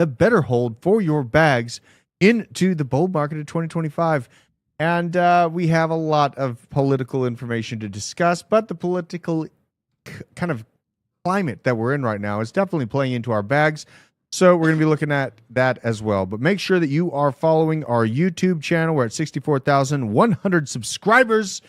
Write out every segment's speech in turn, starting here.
the better hold for your bags into the bull market of 2025. And we have a lot of political information to discuss, but the political kind of climate that we're in right now is definitely playing into our bags. So we're going to be looking at that as well. But make sure that you are following our YouTube channel. We're at 64,100 subscribers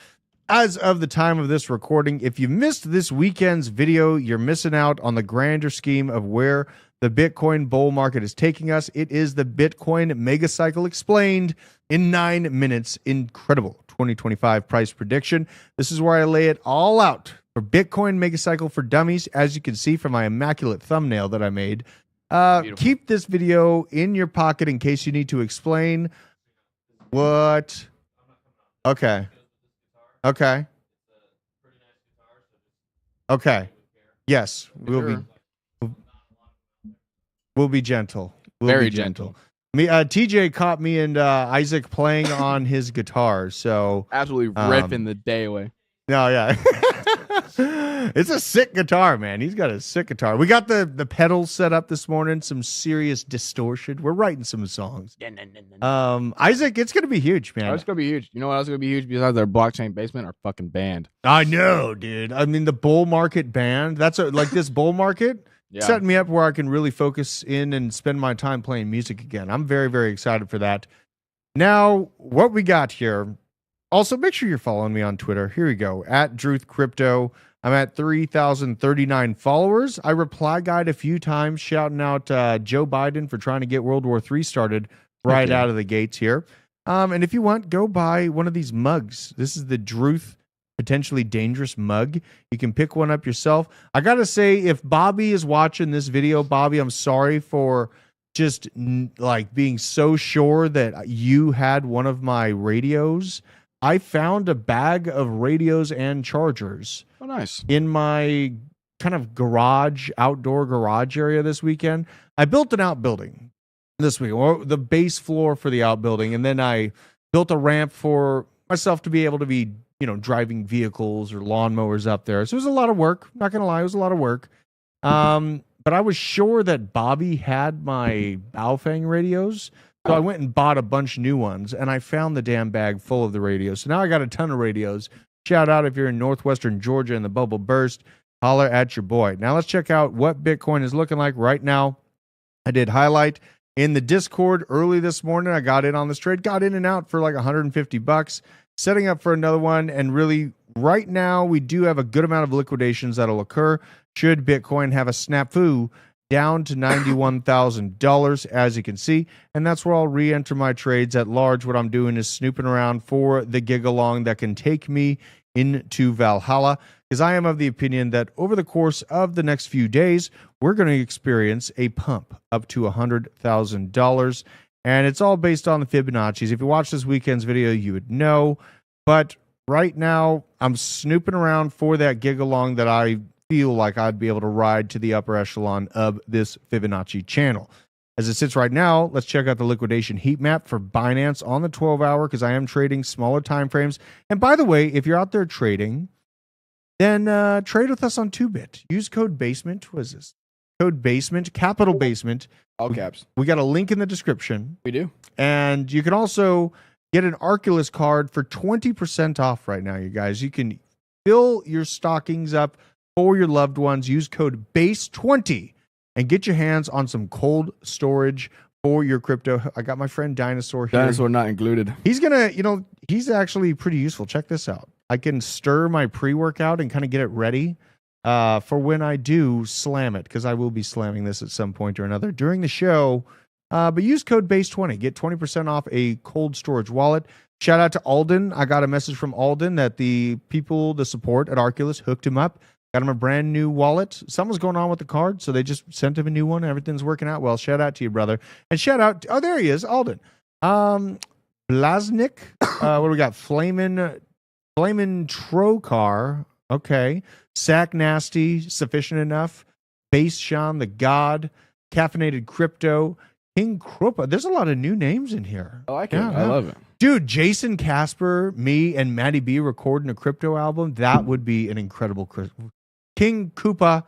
as of the time of this recording. If you missed this weekend's video, you're missing out on the grander scheme of where the Bitcoin bull market is taking us. It is the Bitcoin mega cycle explained in 9 minutes. Incredible 2025 price prediction. This is where I lay it all out for Bitcoin mega cycle for dummies. As you can see from my immaculate thumbnail that I made. Keep this video in your pocket in case you need to explain what. Okay. Okay. Okay. Yes, we'll be gentle. Very gentle. Me, TJ caught me and Isaac playing on his guitar, so absolutely ripping the day away. No, yeah. It's a sick guitar, man. He's got a sick guitar. We got the pedals set up this morning, some serious distortion. We're writing some songs. Isaac, it's going to be huge, man. Oh, it's going to be huge. You know what else is going to be huge besides our blockchain basement? Our fucking band. I know, dude. I mean, the bull market band. That's like this bull market setting me up where I can really focus in and spend my time playing music again. I'm very, very excited for that. Now, what we got here. Also, make sure you're following me on Twitter. Here we go. At Druth Crypto. I'm at 3,039 followers. I reply guide a few times, shouting out Joe Biden for trying to get World War III started right out of the gates here. And if you want, go buy one of these mugs. This is the Druth Potentially Dangerous mug. You can pick one up yourself. I got to say, if Bobby is watching this video, Bobby, I'm sorry for just like being so sure that you had one of my radios. I found a bag of radios and chargers. Oh, nice. In my kind of outdoor garage area this weekend. I built an outbuilding this week, or the base floor for the outbuilding, and then I built a ramp for myself to be able to be, driving vehicles or lawnmowers up there. So it was a lot of work. Not going to lie, it was a lot of work. But I was sure that Bobby had my Baofeng radios. So I went and bought a bunch of new ones, and I found the damn bag full of the radios. So now I got a ton of radios. Shout out if you're in northwestern Georgia and the bubble burst. Holler at your boy. Now let's check out what Bitcoin is looking like right now. I did highlight in the Discord early this morning. I got in on this trade, got in and out for like $150, setting up for another one. And really, right now, we do have a good amount of liquidations that'll occur should Bitcoin have a snafu down to $91,000, as you can see. And that's where I'll re-enter my trades at large. What I'm doing is snooping around for the gig along that can take me into Valhalla, because I am of the opinion that over the course of the next few days, we're going to experience a pump up to $100,000. And it's all based on the Fibonacci's. If you watch this weekend's video, you would know. But right now, I'm snooping around for that gig along that I feel like I'd be able to ride to the upper echelon of this Fibonacci channel. As it sits right now, let's check out the liquidation heat map for Binance on the 12-hour, because I am trading smaller time frames. And by the way, if you're out there trading, then trade with us on 2Bit. Use code BASEMENT. What is this? Code BASEMENT, capital BASEMENT. All caps. We got a link in the description. We do. And you can also get an Arculus card for 20% off right now, you guys. You can fill your stockings up for your loved ones. Use code BASE20 and get your hands on some cold storage for your crypto. I got my friend Dinosaur here. Dinosaur not included. He's going to, he's actually pretty useful. Check this out. I can stir my pre-workout and kind of get it ready for when I do slam it, because I will be slamming this at some point or another during the show. But use code BASE20. Get 20% off a cold storage wallet. Shout out to Alden. I got a message from Alden that the support at Arculus hooked him up. Got him a brand new wallet. Something was going on with the card, so they just sent him a new one. Everything's working out well. Shout out to you, brother. And shout out, there he is, Alden. Blaznik. What do we got? Flamin' Trokar. Okay. Sack Nasty. Sufficient Enough. Base Sean the God. Caffeinated Crypto. King Krupa. There's a lot of new names in here. I like it. I love it. Dude, Jason Casper, me, and Matty B recording a crypto album. That would be an incredible King Koopa.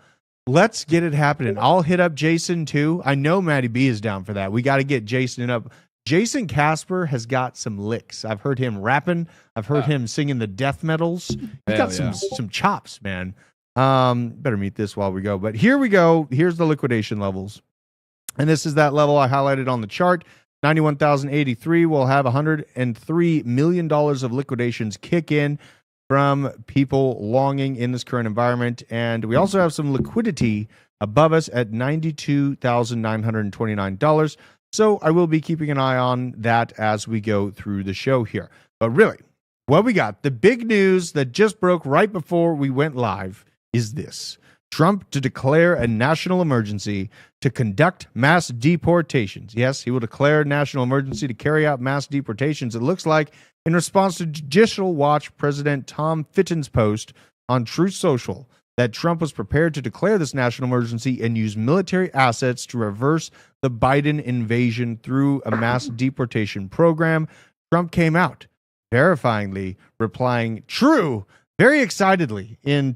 Let's get it happening. I'll hit up Jason too. I know Matty B is down for that. We got to get Jason up. Jason Casper has got some licks. I've heard him rapping. I've heard him singing the death metals. He's got some chops, man. Better mute this while we go. But here we go. Here's the liquidation levels. And this is that level I highlighted on the chart. 91,083 will have $103 million of liquidations kick in from people longing in this current environment. And we also have some liquidity above us at $92,929. So I will be keeping an eye on that as we go through the show here. But really, what we got, the big news that just broke right before we went live is this. Trump to declare a national emergency to conduct mass deportations. Yes, he will declare a national emergency to carry out mass deportations. It looks like in response to Judicial Watch President Tom Fitton's post on Truth Social that Trump was prepared to declare this national emergency and use military assets to reverse the Biden invasion through a mass deportation program. Trump came out verifyingly replying, "True," very excitedly in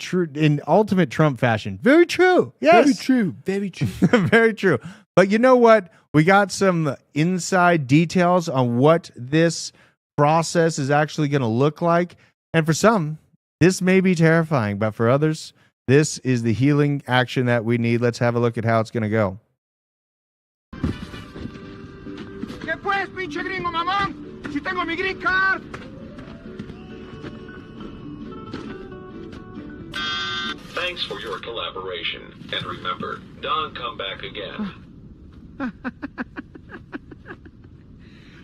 ultimate Trump fashion. Very true. Yes. Very true. Very true. Very true. But you know what? We got some inside details on what this process is actually going to look like. And for some, this may be terrifying, but for others, this is the healing action that we need. Let's have a look at how it's going to go. ¿Qué pues, pinche gringo mamón? Si tengo mi green card. Thanks for your collaboration. And remember, don't come back again.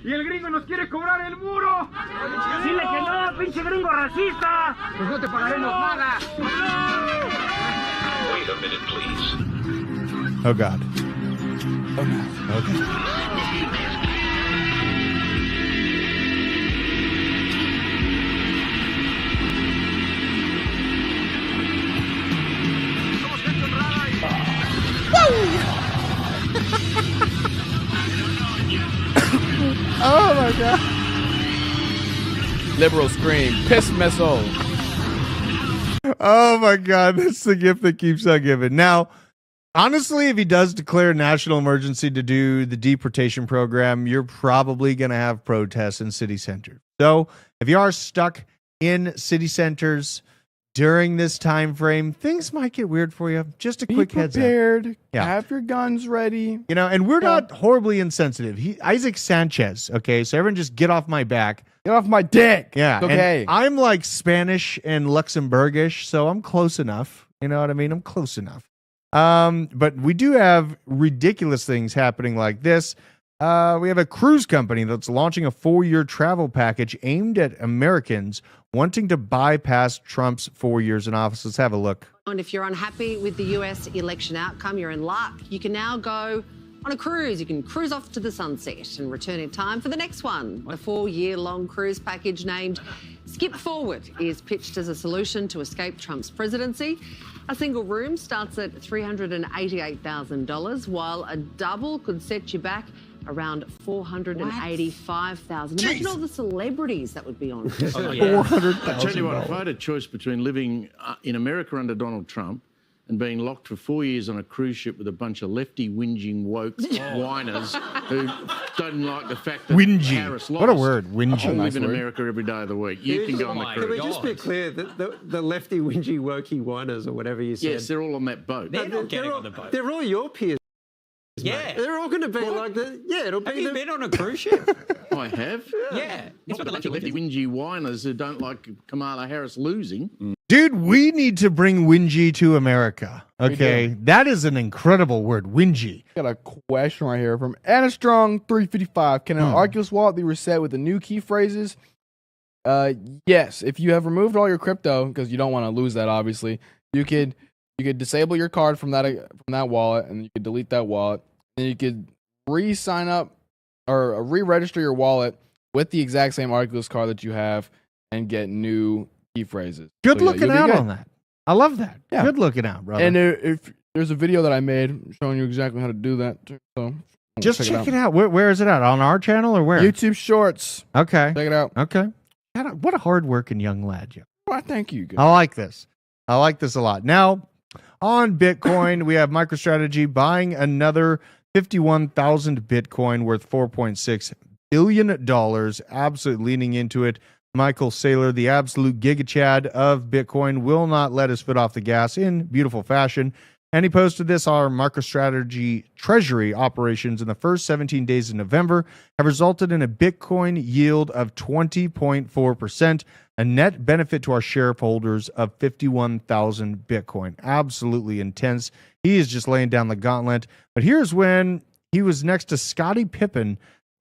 Y el gringo nos quiere cobrar el muro. Dile que no, pinche gringo racista. Pues no te pagaremos nada. Wait a minute, please. Oh, God. Oh, no. Okay. Oh my God. Liberal scream. Piss missile. Oh my God. That's the gift that keeps on giving. Now, honestly, if he does declare a national emergency to do the deportation program, you're probably going to have protests in city centers. So if you are stuck in city centers during this time frame, things might get weird for you. Just a quick heads up. Be prepared. Yeah. Have your guns ready. You know, and we're not horribly insensitive. Isaac Sanchez, okay? So everyone just get off my back. Get off my dick. Yeah. It's okay. And I'm like Spanish and Luxembourgish, so I'm close enough. You know what I mean? I'm close enough. But we do have ridiculous things happening like this. We have a cruise company that's launching a 4-year travel package aimed at Americans wanting to bypass Trump's 4 years in office. Let's have a look. And if you're unhappy with the US election outcome, you're in luck. You can now go on a cruise. You can cruise off to the sunset and return in time for the next one. The 4-year-long cruise package named Skip Forward is pitched as a solution to escape Trump's presidency. A single room starts at $388,000, while a double could set you back around $485,000. Imagine all the celebrities that would be on. Oh, yeah. $400,000. I tell you what, if I had a choice between living in America under Donald Trump and being locked for 4 years on a cruise ship with a bunch of lefty whinging woke whiners who don't like the fact that Harris lost. What a word, whingy. I live in America every day of the week. You can go on the cruise. Can we just be clear that the lefty whingy wokey whiners or whatever you said? Yes, they're all on that boat. They're not getting on the boat. They're all your peers. Yeah. Mate. They're all going to be like the. Yeah, it'll be. Have you been on a cruise ship? I have. Yeah. It's not a bunch of lefty whingy whiners who don't like Kamala Harris losing. Dude, we need to bring whingy to America. Okay, that is an incredible word, whingy. Got a question right here from Anna Strong 355. Can an Arculus wallet be reset with the new key phrases? Yes. If you have removed all your crypto, because you don't want to lose that, obviously, you could disable your card from that wallet, and you could delete that wallet. Then you could re-sign up or re-register your wallet with the exact same Arculus card that you have and get new key phrases. Good looking out on that. I love that. Yeah. Good looking out, brother. And if there's a video that I made showing you exactly how to do that, so just check it out. Where is it at? On our channel or where? YouTube Shorts. Okay. Check it out. Okay. What a hard-working young lad you. Well, thank you. I like this. I like this a lot. Now, On Bitcoin, we have MicroStrategy buying another 51,000 Bitcoin worth $4.6 billion, absolutely leaning into it. Michael Saylor, the absolute giga chad of Bitcoin, will not let his foot off the gas in beautiful fashion. And he posted this: our MicroStrategy treasury operations in the first 17 days of November have resulted in a Bitcoin yield of 20.4%, a net benefit to our shareholders of 51,000 Bitcoin. Absolutely intense. He is just laying down the gauntlet. But here's when he was next to Scottie Pippen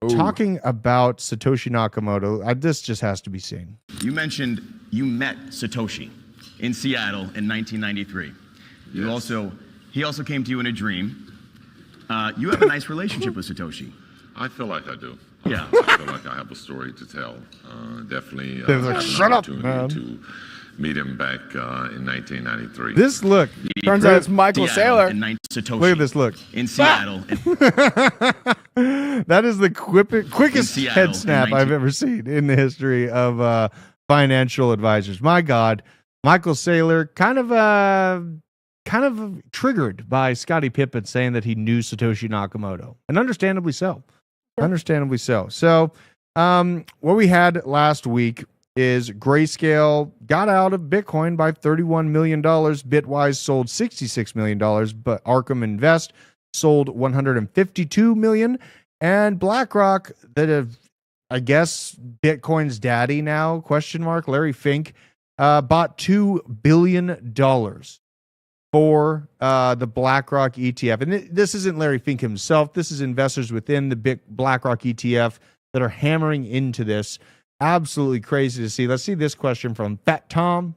talking about Satoshi Nakamoto. This just has to be seen. You mentioned you met Satoshi in Seattle in 1993. Yes. He also came to you in a dream. You have a nice relationship with Satoshi. I feel like I do. Yeah. I feel like I have a story to tell. Definitely. They're like, had an "Shut up, opportunity man." To meet him back in 1993. This look. Turns out it's Michael Saylor. Satoshi. Look at this look. In Seattle. That is the quickest Seattle head in snap 19 I've ever seen in the history of financial advisors. My God, Michael Saylor kind of triggered by Scottie Pippen saying that he knew Satoshi Nakamoto, and understandably so. Understandably so. So, what we had last week is Grayscale got out of Bitcoin by $31 million. Bitwise sold $66 million, but Arkham Invest sold $152 million. And BlackRock, that I guess Bitcoin's daddy now, question mark, Larry Fink, bought $2 billion for the BlackRock ETF. And this isn't Larry Fink himself. This is investors within the BlackRock ETF that are hammering into this. Absolutely crazy to see. Let's see this question from Fat Tom.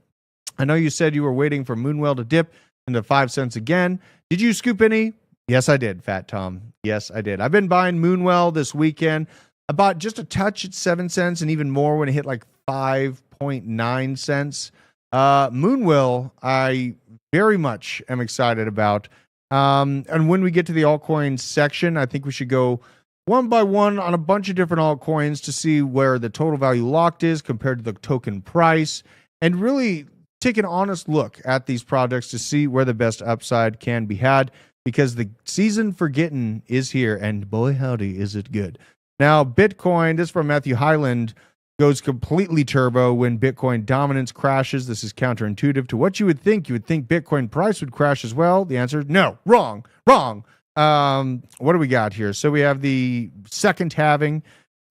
I know you said you were waiting for Moonwell to dip into 5 cents again. Did you scoop any? Yes, I did, Fat Tom. Yes, I did. I've been buying Moonwell this weekend. I bought just a touch at 7 cents and even more when it hit like 5.9 cents. Moonwell, I very much am excited about. And when we get to the altcoins section, I think we should go one by one on a bunch of different altcoins to see where the total value locked is compared to the token price, and really take an honest look at these projects to see where the best upside can be had, because the season for getting is here, and boy howdy is it good. Now, Bitcoin, this is from Matthew Highland, goes completely turbo when Bitcoin dominance crashes. This is counterintuitive to what you would think. You would think Bitcoin price would crash as well. The answer is no. Wrong. What do we got here? So we have the second halving.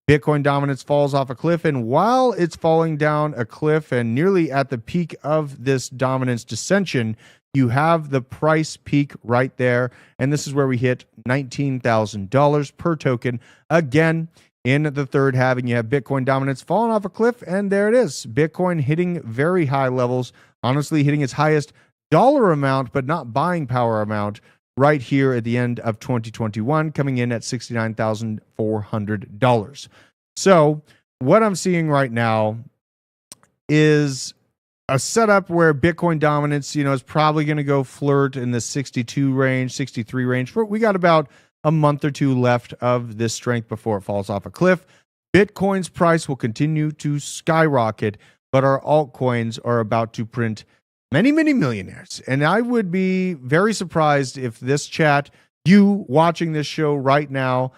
Bitcoin dominance falls off a cliff, and while it's falling down a cliff and nearly at the peak of this dominance descension, you have the price peak right there, and this is where we hit $19,000 per token. Again, in the third halving, you have Bitcoin dominance falling off a cliff, and there it is. Bitcoin hitting very high levels, honestly hitting its highest dollar amount, but not buying power amount, right here at the end of 2021, coming in at $69,400. So what I'm seeing right now is a setup where Bitcoin dominance, is probably going to go flirt in the 62 range, 63 range. We got about a month or two left of this strength before it falls off a cliff. Bitcoin's price will continue to skyrocket, but our altcoins are about to print many, many millionaires. And I would be very surprised if this chat, you watching this show right now,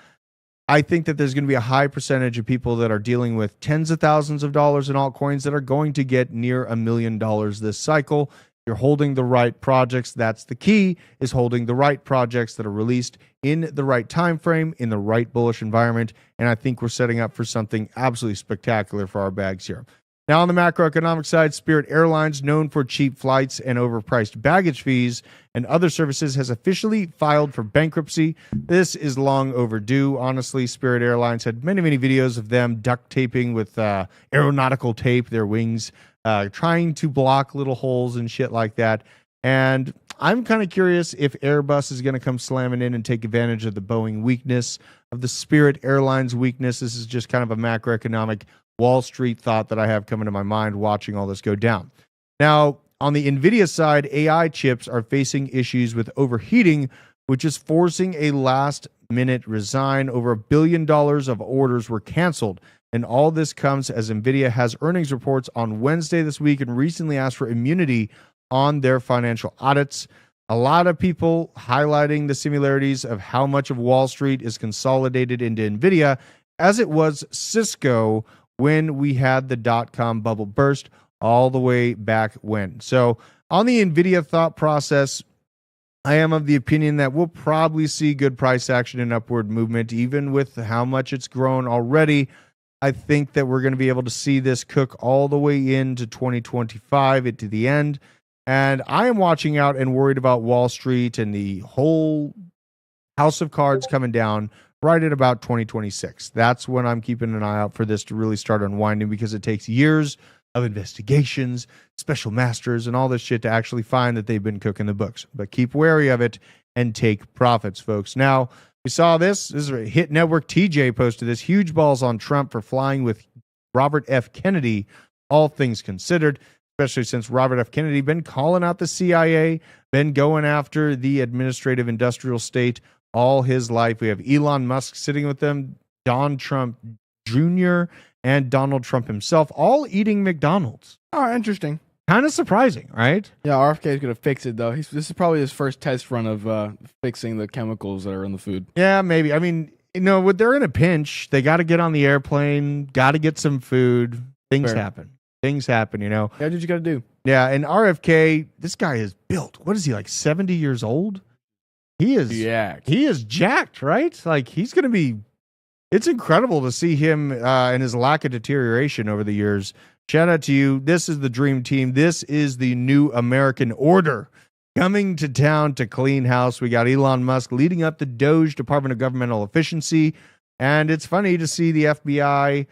I think that there's going to be a high percentage of people that are dealing with tens of thousands of dollars in altcoins that are going to get near $1 million this cycle. You're holding the right projects. That's the key, is holding the right projects that are released in the right time frame, in the right bullish environment. And I think we're setting up for something absolutely spectacular for our bags here. Now, on the macroeconomic side, Spirit Airlines, known for cheap flights and overpriced baggage fees and other services, has officially filed for bankruptcy. This is long overdue. Honestly, Spirit Airlines had many, many videos of them duct taping with aeronautical tape their wings, trying to block little holes and shit like that. And I'm kind of curious if Airbus is going to come slamming in and take advantage of the Boeing weakness, of the Spirit Airlines weakness. This is just kind of a macroeconomic Wall Street thought that I have coming to my mind watching all this go down. Now, on the Nvidia side, AI chips are facing issues with overheating, which is forcing a last-minute resign. Over $1 billion of orders were canceled. And all this comes as Nvidia has earnings reports on Wednesday this week and recently asked for immunity on their financial audits. A lot of people highlighting the similarities of how much of Wall Street is consolidated into Nvidia, as it was Cisco when we had the dot-com bubble burst all the way back when. So on the Nvidia thought process, I am of the opinion that we'll probably see good price action and upward movement, even with how much it's grown already. I think that we're going to be able to see this cook all the way into 2025 to the end. And I am watching out and worried about Wall Street and the whole house of cards coming down right at about 2026. That's when I'm keeping an eye out for this to really start unwinding, because it takes years of investigations, special masters, and all this shit to actually find that they've been cooking the books. But keep wary of it and take profits, folks. Now, we saw this. This is a Hit Network. TJ posted this. Huge balls on Trump for flying with Robert F. Kennedy, all things considered, especially since Robert F. Kennedy been calling out the CIA, been going after the administrative industrial state all his life. We have Elon Musk sitting with them, Don Trump Jr., and Donald Trump himself, all eating McDonald's. Oh, interesting. Kind of surprising, right? Yeah, RFK is going to fix it, though. This is probably his first test run of fixing the chemicals that are in the food. Yeah, maybe. I mean, they're in a pinch. They got to get on the airplane, got to get some food. Things happen. Things happen, Yeah, what you got to do? Yeah, and RFK, this guy is built. What is he, like 70 years old? He is jacked. He is jacked, right? Like, he's going to be... It's incredible to see him and his lack of deterioration over the years. Shout out to you. This is the dream team. This is the new American order coming to town to clean house. We got Elon Musk leading up the DOGE, Department of Governmental Efficiency. And it's funny to see the FBI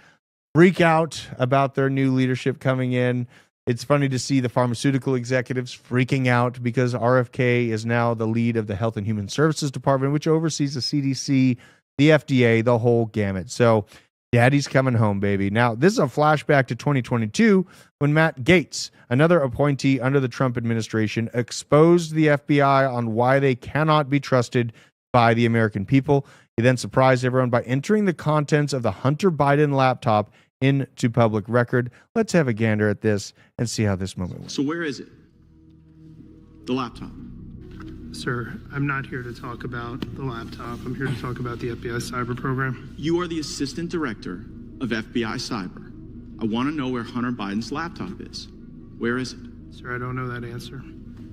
freak out about their new leadership coming in. It's funny to see the pharmaceutical executives freaking out because RFK is now the lead of the Health and Human Services Department, which oversees the CDC, the FDA, the whole gamut. So daddy's coming home, baby. Now, this is a flashback to 2022 when Matt Gaetz, another appointee under the Trump administration, exposed the FBI on why they cannot be trusted by the American people. He then surprised everyone by entering the contents of the Hunter Biden laptop into public record. Let's have a gander at this and see how this moment went. So where is it? The laptop. Sir, I'm not here to talk about the laptop. I'm here to talk about the FBI cyber program. You are the assistant director of FBI cyber. I want to know where Hunter Biden's laptop is. Where is it? Sir, I don't know that answer.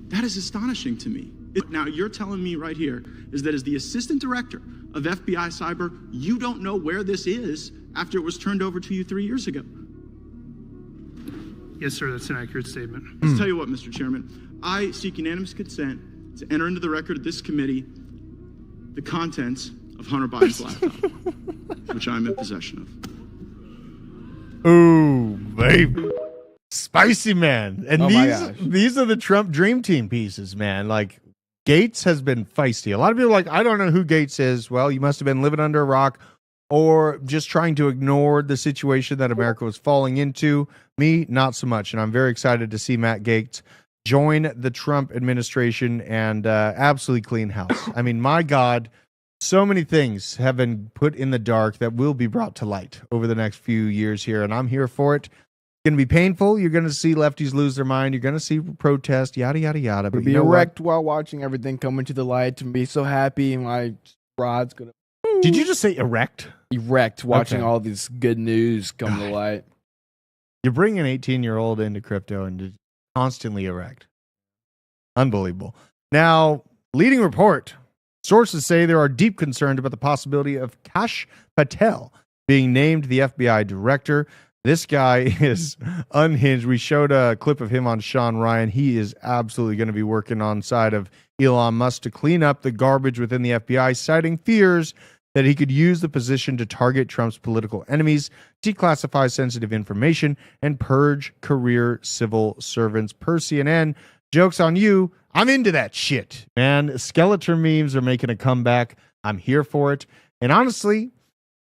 That is astonishing to me. Now, you're telling me right here is that as the assistant director of FBI cyber, you don't know where this is after it was turned over to you 3 years ago. Yes, sir, that's an accurate statement. Let's tell you what, Mr. Chairman. I seek unanimous consent to enter into the record of this committee the contents of Hunter Biden's laptop, which I'm in possession of. Ooh, baby. Spicy, man. And my these are the Trump Dream Team pieces, man. Like, Gaetz has been feisty. A lot of people are like, I don't know who Gaetz is. Well, you must have been living under a rock or just trying to ignore the situation that America was falling into. Me, not so much. And I'm very excited to see Matt Gaetz join the Trump administration and absolutely clean house. I mean, my God, so many things have been put in the dark that will be brought to light over the next few years here, and I'm here for it. It's going to be painful. You're going to see lefties lose their mind. You're going to see protest, yada, yada, yada. But be erect while watching everything come into the light and be so happy. My rod's going to... Did you just say erect? Erect, watching all this good news come to light. You bring an 18-year-old into crypto and constantly erect. Unbelievable. Now, leading report. Sources say there are deep concerns about the possibility of Kash Patel being named the FBI director. This guy is unhinged. We showed a clip of him on Sean Ryan. He is absolutely going to be working on side of Elon Musk to clean up the garbage within the FBI, citing fears that he could use the position to target Trump's political enemies, declassify sensitive information, and purge career civil servants. Per CNN, joke's on you. I'm into that shit, man. Skeleton memes are making a comeback. I'm here for it. And honestly,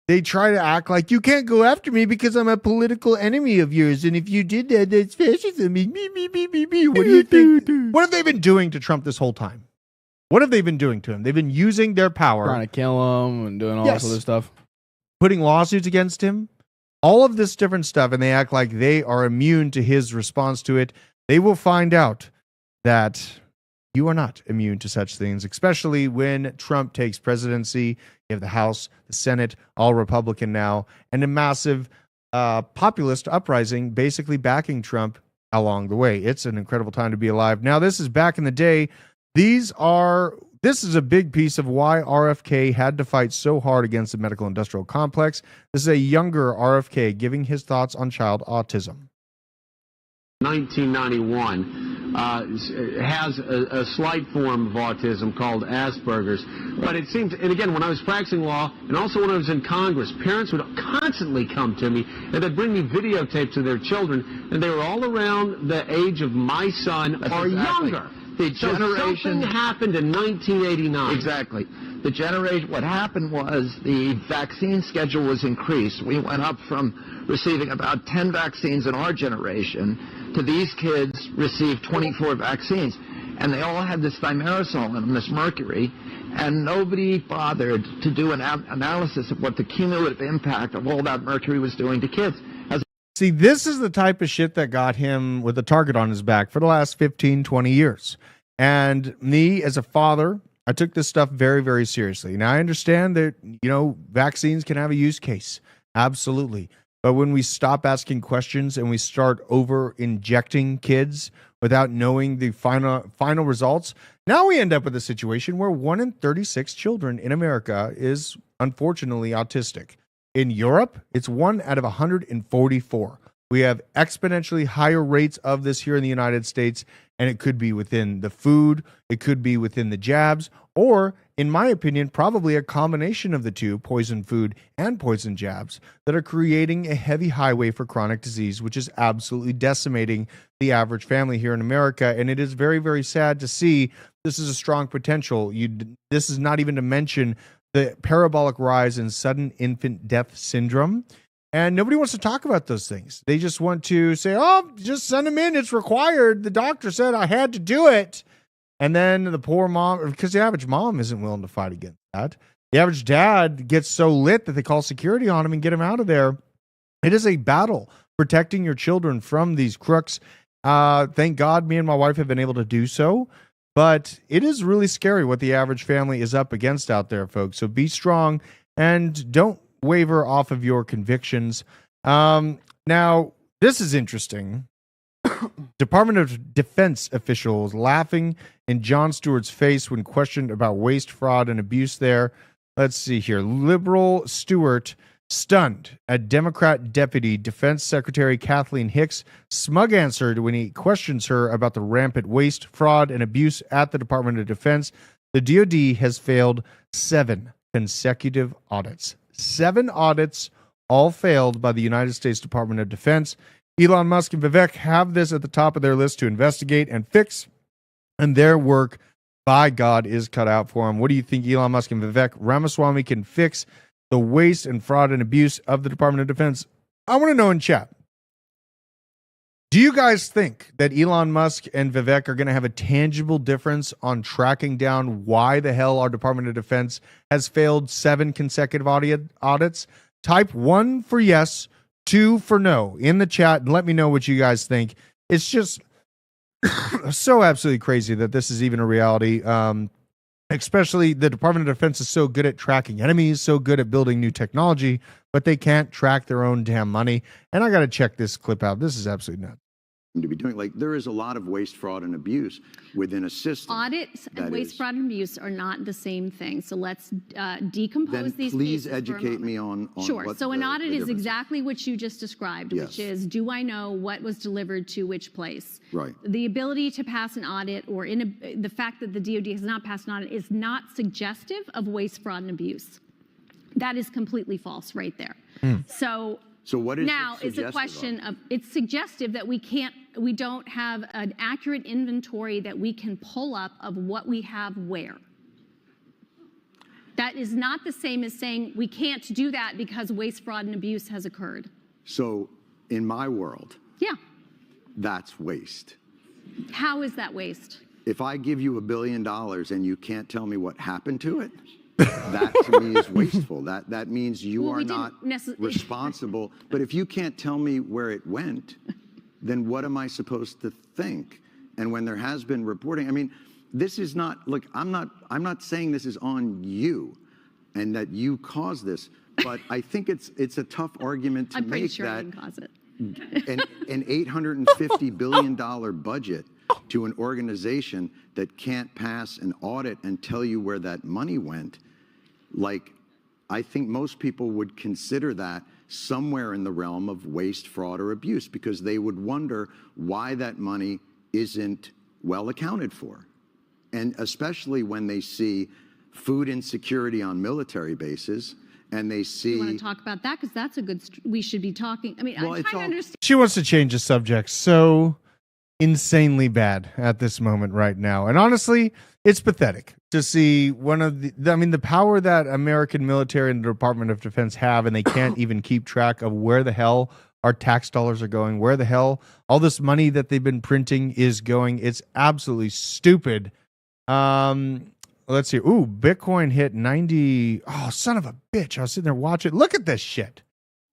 they try to act like you can't go after me because I'm a political enemy of yours. And if you did that, that's fascism. Me. What do you think? What have they been doing to Trump this whole time? What have they been doing to him? They've been using their power. Trying to kill him and doing all this other stuff. Putting lawsuits against him. All of this different stuff. And they act like they are immune to his response to it. They will find out that you are not immune to such things, especially when Trump takes presidency. You have the House, the Senate, all Republican now, and a massive populist uprising basically backing Trump along the way. It's an incredible time to be alive. Now, this is back in the day. This is a big piece of why RFK had to fight so hard against the medical industrial complex. This is a younger RFK giving his thoughts on child autism. 1991 has a slight form of autism called Asperger's. But it seems, and again, when I was practicing law and also when I was in Congress, parents would constantly come to me and they'd bring me videotapes of their children, and they were all around the age of my son or younger. The generation something happened in 1989. Exactly. The generation. What happened was the vaccine schedule was increased. We went up from receiving about 10 vaccines in our generation to these kids received 24 vaccines, and they all had this thimerosal in them, this mercury, and nobody bothered to do an analysis of what the cumulative impact of all that mercury was doing to kids. See, this is the type of shit that got him with a target on his back for the last 15, 20 years. And me, as a father, I took this stuff very, very seriously. Now, I understand that, vaccines can have a use case. Absolutely. But when we stop asking questions and we start over-injecting kids without knowing the final results, now we end up with a situation where 1 in 36 children in America is, unfortunately, autistic. In Europe, it's 1 out of 144. We have exponentially higher rates of this here in the United States, and it could be within the food, it could be within the jabs, or, in my opinion, probably a combination of the two, poison food and poison jabs, that are creating a heavy highway for chronic disease, which is absolutely decimating the average family here in America. And it is very, very sad to see this is a strong potential. This is not even to mention the parabolic rise in sudden infant death syndrome. And nobody wants to talk about those things. They just want to say, oh, just send them in. It's required. The doctor said I had to do it. And then the poor mom, because the average mom isn't willing to fight against that. The average dad gets so lit that they call security on him and get him out of there. It is a battle protecting your children from these crooks. Thank God me and my wife have been able to do so. But it is really scary what the average family is up against out there, folks. So be strong and don't waver off of your convictions. Now, this is interesting. Department of Defense officials laughing in Jon Stewart's face when questioned about waste, fraud, and abuse there. Let's see here. Liberal Stewart stunned at Democrat Deputy Defense Secretary Kathleen Hicks' smug answer when he questions her about the rampant waste, fraud, and abuse at the Department of Defense. The DoD has failed 7 consecutive audits. 7 audits, all failed by the United States Department of Defense. Elon Musk and Vivek have this at the top of their list to investigate and fix, and their work, by God, is cut out for them. What do you think Elon Musk and Vivek Ramaswamy can fix the waste and fraud and abuse of the Department of Defense? I want to know in chat. Do you guys think that Elon Musk and Vivek are going to have a tangible difference on tracking down why the hell our Department of Defense has failed 7 consecutive audits? Type 1 for yes, 2 for no in the chat, and let me know what you guys think. It's just so absolutely crazy that this is even a reality. Especially the Department of Defense is so good at tracking enemies, so good at building new technology, but they can't track their own damn money. And I got to check this clip out. This is absolutely nuts. To be doing, like, there is a lot of waste, fraud, and abuse within a system. Audits and waste, fraud, and abuse are not the same thing. So let's decompose these. Please educate me on sure. What so an audit is exactly what you just described, yes. Which is, do I know what was delivered to which place? Right. The ability to pass an audit, or the fact that the DoD has not passed an audit, is not suggestive of waste, fraud, and abuse. That is completely false, right there. So what is now it's a question of, it's suggestive that we don't have an accurate inventory that we can pull up of what we have where. That is not the same as saying we can't do that because waste, fraud, and abuse has occurred. So in my world, yeah, that's waste. How is that waste? If I give you $1 billion and you can't tell me what happened to it, that to me is wasteful. That means you are not responsible. But if you can't tell me where it went, then what am I supposed to think? And when there has been reporting, I mean, this is not, look, I'm not saying this is on you and that you caused this, but I think it's a tough argument to I'm pretty make sure I that didn't cause it. an $850 billion budget to an organization that can't pass an audit and tell you where that money went, like, I think most people would consider that somewhere in the realm of waste, fraud, or abuse, because they would wonder why that money isn't well accounted for. And especially when they see food insecurity on military bases, and they see... You want to talk about that? Because that's a good... we should be talking... I mean, I'm trying to understand... She wants to change the subject so insanely bad at this moment right now. And honestly, it's pathetic to see one of the power that American military and the Department of Defense have, and they can't even keep track of where the hell our tax dollars are going, where the hell all this money that they've been printing is going. It's absolutely stupid. Let's see. Ooh, Bitcoin hit 90. Oh, son of a bitch. I was sitting there watching. Look at this shit.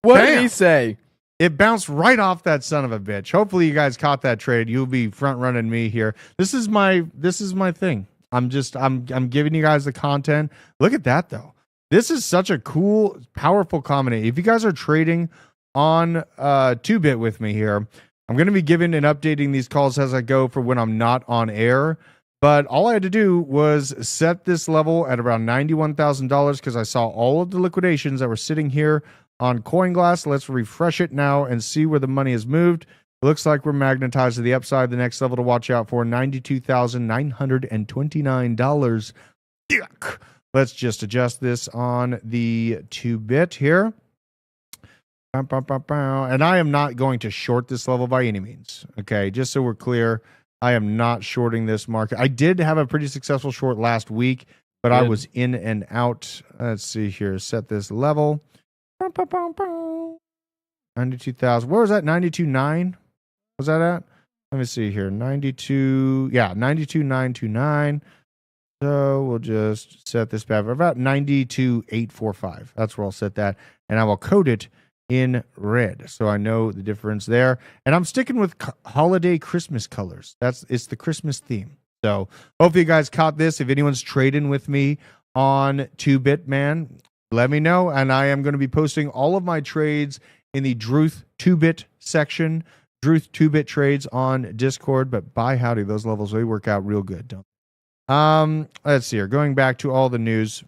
What did he say? It bounced right off that son of a bitch. Hopefully you guys caught that trade. You'll be front running me here. This is my thing. I'm giving you guys the content. Look at that though. This is such a cool, powerful combination. If you guys are trading on 2-bit with me here, I'm going to be giving and updating these calls as I go for when I'm not on air. But all I had to do was set this level at around $91,000 because I saw all of the liquidations that were sitting here on CoinGlass. Let's refresh it now and see where the money has moved. It looks like we're magnetized to the upside. The next level to watch out for, $92,929. Yuck. Let's just adjust this on the 2-bit here. And I am not going to short this level by any means. Okay, just so we're clear, I am not shorting this market. I did have a pretty successful short last week, but I was in and out. Let's see here. Set this level. 92,000. Where was that? 92.9? Was that at? Let me see here. 92. Yeah, 92,929. So we'll just set this back for about 92,845. That's where I'll set that. And I will code it in red, so I know the difference there. And I'm sticking with holiday Christmas colors. It's the Christmas theme. So hopefully you guys caught this. If anyone's trading with me on 2-bit, man, let me know. And I am going to be posting all of my trades in the Druth 2-bit section, Druth 2-bit trades on Discord. But by howdy, those levels, they work out real good, don't they? Let's see here. Going back to all the news.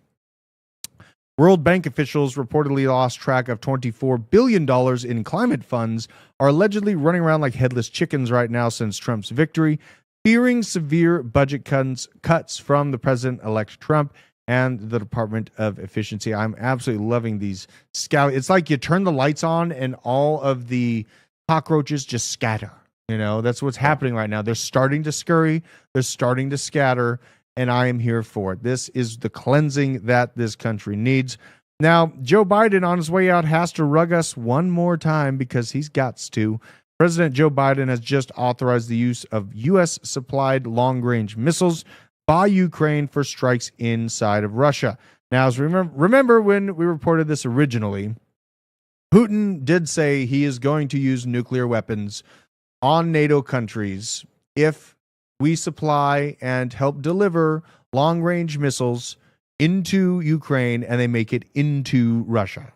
World Bank officials reportedly lost track of $24 billion in climate funds, are allegedly running around like headless chickens right now since Trump's victory, fearing severe budget cuts from the President-elect Trump and the Department of Efficiency. I'm absolutely loving these scout. It's like you turn the lights on and all of the cockroaches just scatter. You know, that's what's happening right now. They're starting to scurry. They're starting to scatter. And I am here for it. This is the cleansing that this country needs. Now, Joe Biden on his way out has to rug us one more time because he's got to. President Joe Biden has just authorized the use of U.S.-supplied long-range missiles by Ukraine for strikes inside of Russia. Now, as remember when we reported this originally, Putin did say he is going to use nuclear weapons on NATO countries if we supply and help deliver long-range missiles into Ukraine and they make it into Russia.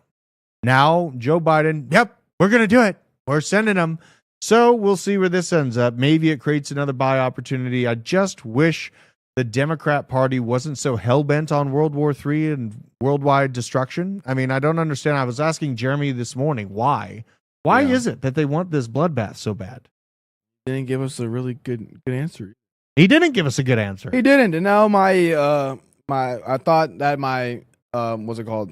Now, Joe Biden, yep, we're going to do it. We're sending them. So we'll see where this ends up. Maybe it creates another buy opportunity. I just wish the Democrat Party wasn't so hell-bent on World War III and worldwide destruction. I mean, I don't understand. I was asking Jeremy this morning, why? Why is it that they want this bloodbath so bad? Didn't give us a really good answer. He didn't give us a good answer. He didn't. And now I thought that what's it called?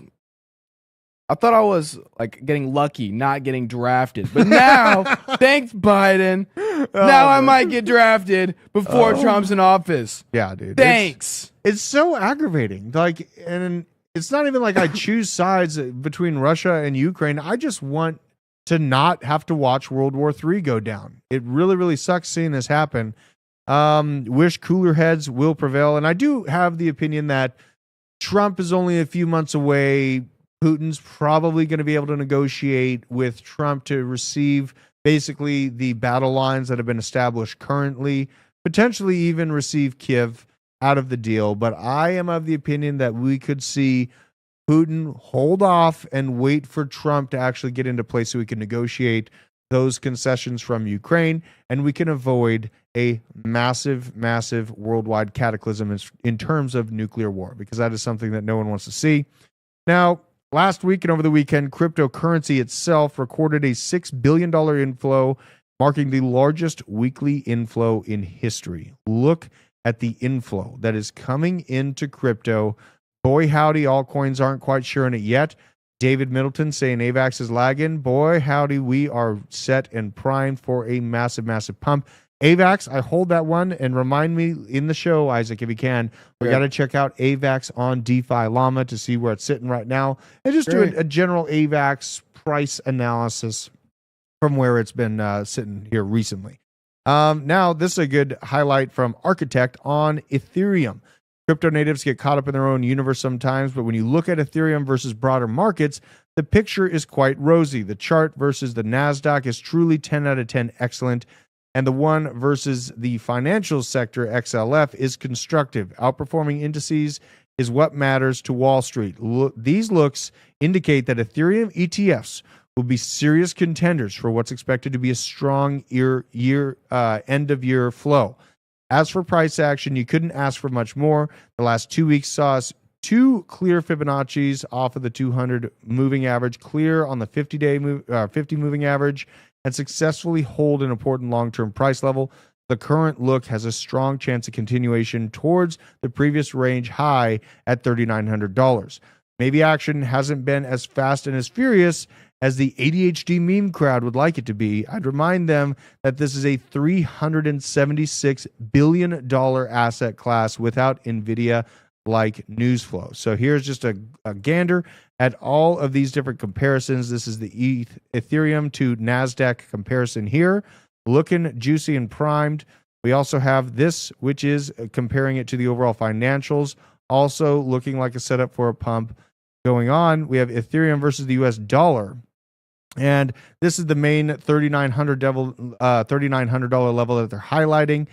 I thought I was like getting lucky, not getting drafted. But now, thanks Biden. Now I might get drafted before Trump's in office. Yeah, dude. Thanks. It's so aggravating. Like, and it's not even like I choose sides between Russia and Ukraine. I just want to not have to watch World War III go down. It really, really sucks seeing this happen. Wish cooler heads will prevail. And I do have the opinion that Trump is only a few months away. Putin's probably going to be able to negotiate with Trump to receive basically the battle lines that have been established currently, potentially even receive Kiev. out of the deal, but I am of the opinion that we could see Putin hold off and wait for Trump to actually get into place so we can negotiate those concessions from Ukraine, and we can avoid a massive, massive worldwide cataclysm in terms of nuclear war, because that is something that no one wants to see. Now, last week and over the weekend, cryptocurrency itself recorded a $6 billion inflow, marking the largest weekly inflow in history. Look at the inflow that is coming into crypto. Boy, howdy, altcoins aren't quite sure in it yet. David Middleton saying AVAX is lagging. Boy, howdy, we are set and primed for a massive, massive pump. AVAX, I hold that one, and remind me in the show, Isaac, if you can, we got to check out AVAX on DeFi Llama to see where it's sitting right now, and just do a general AVAX price analysis from where it's been sitting here recently. Now, this is a good highlight from Architect on Ethereum. Crypto natives get caught up in their own universe sometimes, but when you look at Ethereum versus broader markets, the picture is quite rosy. The chart versus the NASDAQ is truly 10 out of 10 excellent, and the one versus the financial sector, XLF, is constructive. Outperforming indices is what matters to Wall Street. These looks indicate that Ethereum ETFs will be serious contenders for what's expected to be a strong end-of-year flow. As for price action, you couldn't ask for much more. The last 2 weeks saw us two clear Fibonacci's off of the 200 moving average, clear on the 50 moving average, and successfully hold an important long-term price level. The current look has a strong chance of continuation towards the previous range high at $3,900. Maybe action hasn't been as fast and as furious as the ADHD meme crowd would like it to be. I'd remind them that this is a $376 billion asset class without Nvidia-like news flow. So here's just a gander at all of these different comparisons. This is the Ethereum to NASDAQ comparison here. Looking juicy and primed. We also have this, which is comparing it to the overall financials, also looking like a setup for a pump going on. We have Ethereum versus the US dollar. And this is the main $3,900 level that they're highlighting.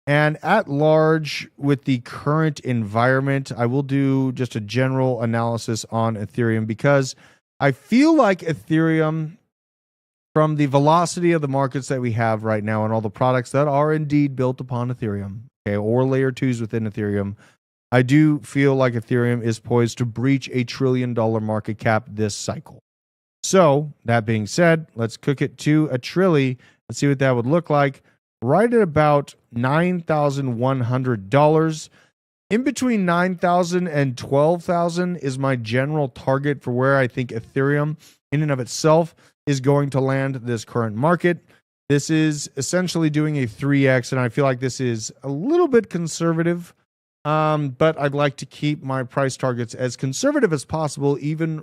And at large, with the current environment, I will do just a general analysis on Ethereum, because I feel like Ethereum, from the velocity of the markets that we have right now and all the products that are indeed built upon Ethereum, okay, or layer twos within Ethereum, I do feel like Ethereum is poised to breach $1 trillion market cap this cycle. So, that being said, let's cook it to a trilly and see what that would look like. Right at about $9,100. In between $9,000 and $12,000 is my general target for where I think Ethereum, in and of itself, is going to land this current market. This is essentially doing a 3x, and I feel like this is a little bit conservative. But I'd like to keep my price targets as conservative as possible, even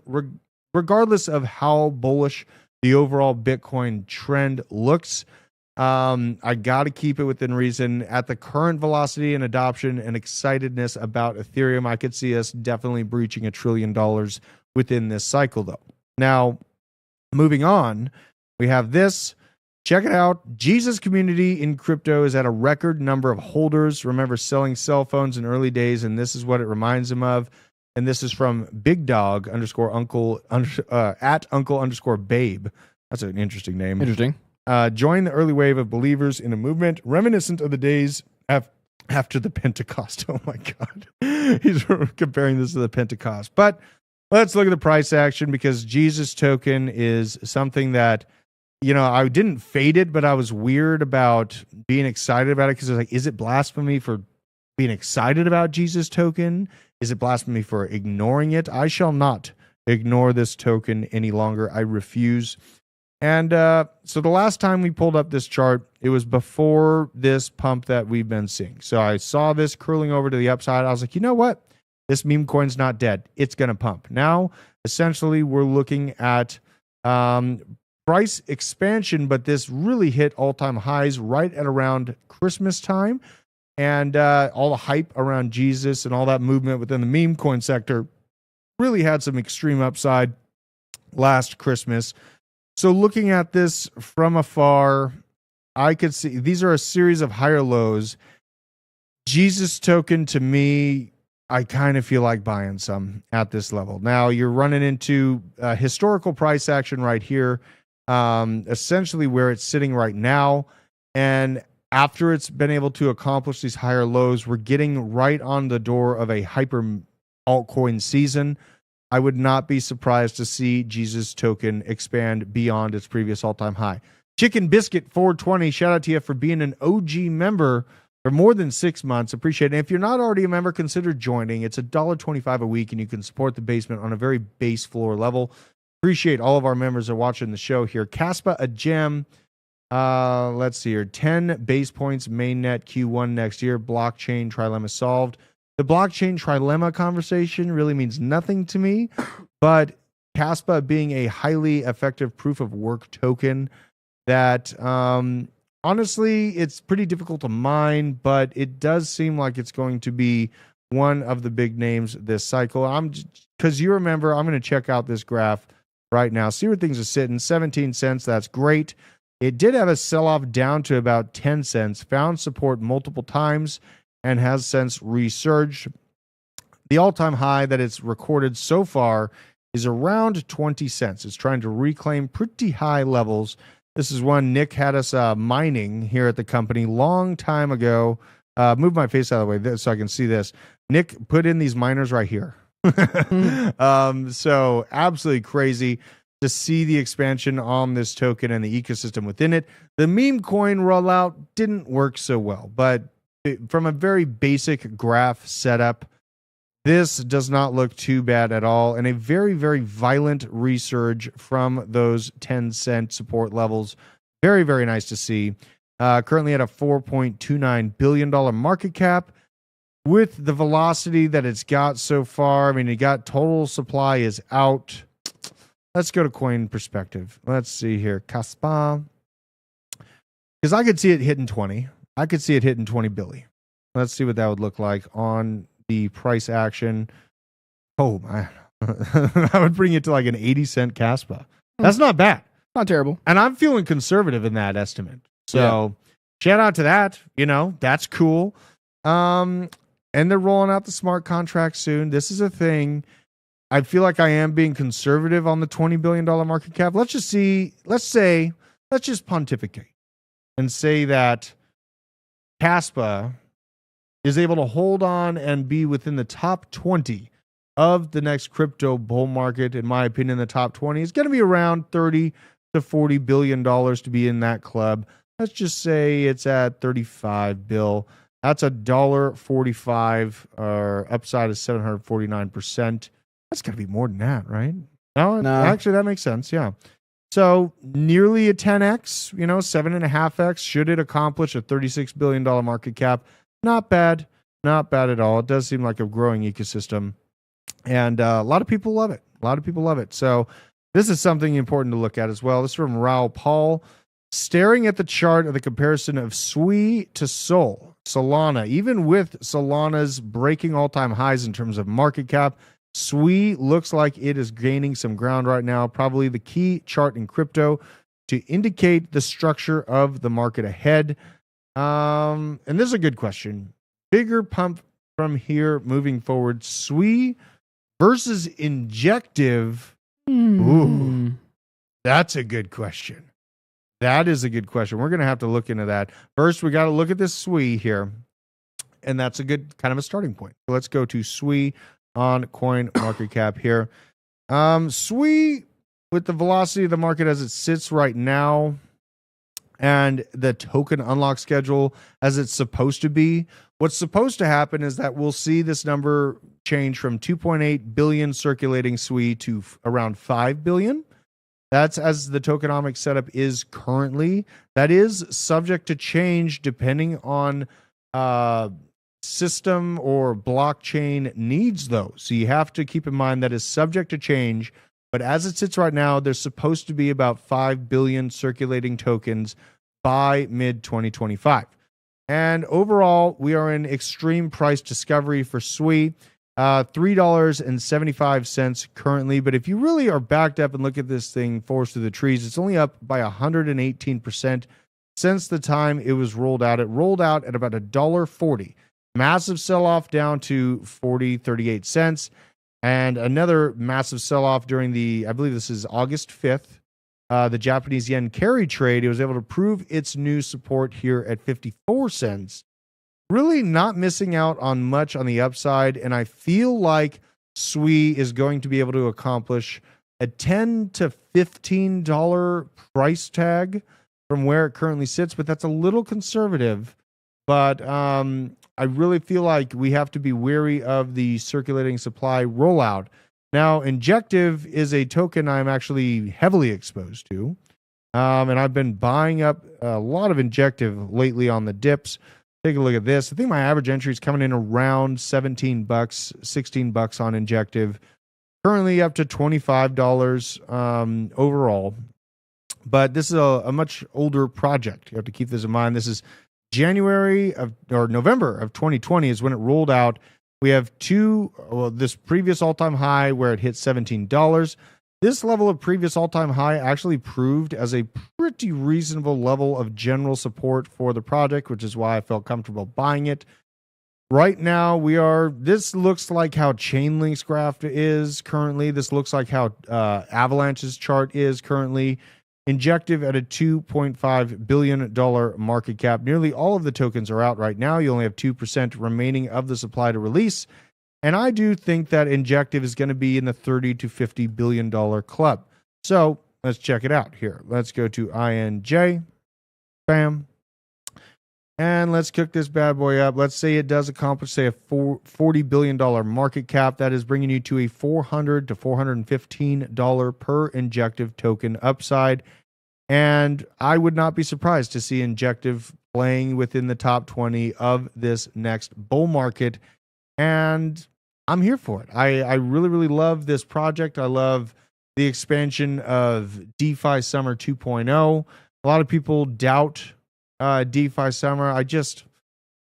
regardless of how bullish the overall Bitcoin trend looks. I got to keep it within reason. At the current velocity and adoption and excitedness about Ethereum, I could see us definitely breaching $1 trillion within this cycle, though. Now, moving on, we have this. Check it out. Jesus community in crypto is at a record number of holders. Remember selling cell phones in early days, and this is what it reminds them of. And this is from Big Dog _Uncle at Uncle_Babe. That's an interesting name. Interesting. Join the early wave of believers in a movement reminiscent of the days after the Pentecost. Oh my God. He's comparing this to the Pentecost. But let's look at the price action, because Jesus token is something that, you know, I didn't fade it, but I was weird about being excited about it, because I was like, is it blasphemy for being excited about Jesus token? Is it blasphemy for ignoring it? I shall not ignore this token any longer. I refuse. And so the last time we pulled up this chart, it was before this pump that we've been seeing. So I saw this curling over to the upside. I was like, you know what? This meme coin's not dead. It's going to pump. Now, essentially, we're looking at price expansion, but this really hit all-time highs right at around Christmas time. And all the hype around Jesus and all that movement within the meme coin sector really had some extreme upside last Christmas. So looking at this from afar, I could see these are a series of higher lows. Jesus token, to me, I kind of feel like buying some at this level. Now you're running into historical price action right here, essentially where it's sitting right now. And after it's been able to accomplish these higher lows, we're getting right on the door of a hyper altcoin season. I would not be surprised to see Jesus token expand beyond its previous all-time high. Chicken Biscuit 420, shout out to you for being an OG member for more than 6 months. Appreciate it. And if you're not already a member, consider joining. It's $1.25 a week, and you can support the basement on a very base floor level. Appreciate all of our members that are watching the show here. Caspa, a gem. Let's see here. 10 base points, mainnet Q1 next year. Blockchain trilemma solved. The blockchain trilemma conversation really means nothing to me, but Caspa being a highly effective proof of work token that honestly, it's pretty difficult to mine, but it does seem like it's going to be one of the big names this cycle. Because you remember, I'm going to check out this graph right now, see where things are sitting. 17 cents, that's great. It did have a sell-off down to about 10 cents, found support multiple times, and has since resurged. The all-time high that it's recorded so far is around 20 cents. It's trying to reclaim pretty high levels. This is one Nick had us mining here at the company long time ago. Move my face out of the way so I can see this. Nick put in these miners right here. So absolutely crazy to see the expansion on this token and the ecosystem within it. The meme coin rollout didn't work so well, but from a very basic graph setup, this does not look too bad at all, and a very, very violent resurge from those 10-cent support levels. Very, very nice to see. Currently at a $4.29 billion market cap. With the velocity that it's got so far, I mean, it got total supply is out. Let's go to coin perspective. Let's see here. Caspa. Because I could see it hitting 20. I could see it hitting 20 billion. Let's see what that would look like on the price action. Oh, man. I would bring it to like an 80-cent Caspa. That's not bad. Not terrible. And I'm feeling conservative in that estimate. So shout out to that. You know, that's cool. And they're rolling out the smart contract soon. This is a thing. I feel like I am being conservative on the $20 billion market cap. Let's just pontificate and say that Caspa is able to hold on and be within the top 20 of the next crypto bull market. In my opinion, the top 20 is going to be around $30 to $40 billion to be in that club. Let's just say it's at 35 bill. That's $1.45, or upside is 749%. That's got to be more than that, right? No, actually, that makes sense. Yeah. So nearly a 10x, 7.5x. Should it accomplish a $36 billion market cap? Not bad. Not bad at all. It does seem like a growing ecosystem. And a lot of people love it. So this is something important to look at as well. This is from Raul Paul. Staring at the chart of the comparison of SWI to Solana, even with Solana's breaking all-time highs in terms of market cap, SWI looks like it is gaining some ground right now. Probably the key chart in crypto to indicate the structure of the market ahead. And this is a good question. Bigger pump from here moving forward. SWI versus Injective. Ooh, that's a good question. That is a good question. We're going to have to look into that. First, we got to look at this SWI here. And that's a good kind of a starting point. So let's go to SWI on coin market cap here. SWI, with the velocity of the market as it sits right now, and the token unlock schedule as it's supposed to be, what's supposed to happen is that we'll see this number change from 2.8 billion circulating SWI to around 5 billion. That's as the tokenomic setup is currently. That is subject to change depending on system or blockchain needs, though. So you have to keep in mind that is subject to change. But as it sits right now, there's supposed to be about 5 billion circulating tokens by mid-2025. And overall, we are in extreme price discovery for SWI. $3.75 currently. But if you really are backed up and look at this thing forest through the trees, it's only up by 118% since the time it was rolled out. It rolled out at about $1.40. Massive sell-off down to 40.38 cents. And another massive sell-off during I believe this is August 5th, the Japanese yen carry trade. It was able to prove its new support here at 54 cents. Really not missing out on much on the upside. And I feel like SWI is going to be able to accomplish a $10 to $15 price tag from where it currently sits, but that's a little conservative. But I really feel like we have to be wary of the circulating supply rollout. Now, Injective is a token I'm actually heavily exposed to, and I've been buying up a lot of Injective lately on the dips. Take a look at this. I think my average entry is coming in around $17, $16 on Injective. Currently up to $25 overall. But this is a much older project. You have to keep this in mind. This is November of 2020 is when it rolled out. We have this previous all-time high where it hit $17. This level of previous all-time high actually proved as a pretty reasonable level of general support for the project, which is why I felt comfortable buying it. Right now, this looks like how Chainlink's graph is currently. This looks like how Avalanche's chart is currently. Injective at a $2.5 billion market cap. Nearly all of the tokens are out right now. You only have 2% remaining of the supply to release. And I do think that Injective is going to be in the $30 to $50 billion club. So let's check it out here. Let's go to INJ. Bam. And let's cook this bad boy up. Let's say it does accomplish, say, a $40 billion market cap. That is bringing you to a $400 to $415 per Injective token upside. And I would not be surprised to see Injective playing within the top 20 of this next bull market. And I'm here for it. I really, really love this project. I love the expansion of DeFi Summer 2.0. A lot of people doubt DeFi Summer.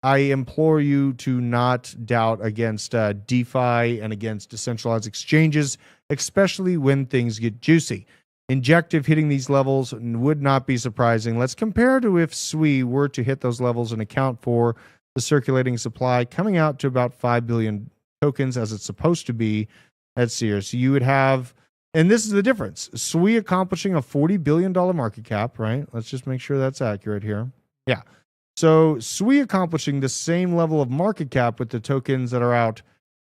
I implore you to not doubt against DeFi and against decentralized exchanges, especially when things get juicy. Injective hitting these levels would not be surprising. Let's compare to if SWI were to hit those levels and account for the circulating supply coming out to about 5 billion tokens as it's supposed to be. Let's see here. So you would have, and this is the difference, SWI accomplishing a $40 billion market cap, right? Let's just make sure that's accurate here. Yeah. So SWI accomplishing the same level of market cap with the tokens that are out,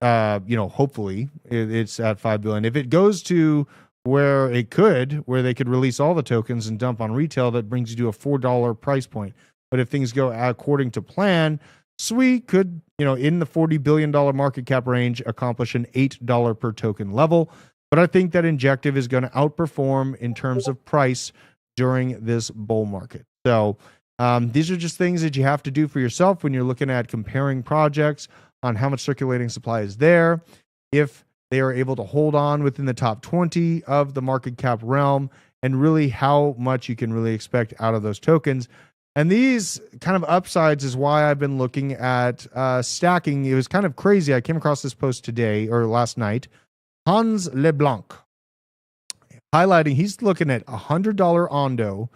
hopefully it's at 5 billion. If it goes to where they could release all the tokens and dump on retail, that brings you to a $4 price point. But if things go according to plan, SWI could, in the $40 billion market cap range, accomplish an $8 per token level. But I think that Injective is going to outperform in terms of price during this bull market. So these are just things that you have to do for yourself when you're looking at comparing projects on how much circulating supply is there, if they are able to hold on within the top 20 of the market cap realm, and really how much you can really expect out of those tokens. And these kind of upsides is why I've been looking at stacking. It was kind of crazy. I came across this post today or last night. Hans LeBlanc highlighting, he's looking at $100 Ondo,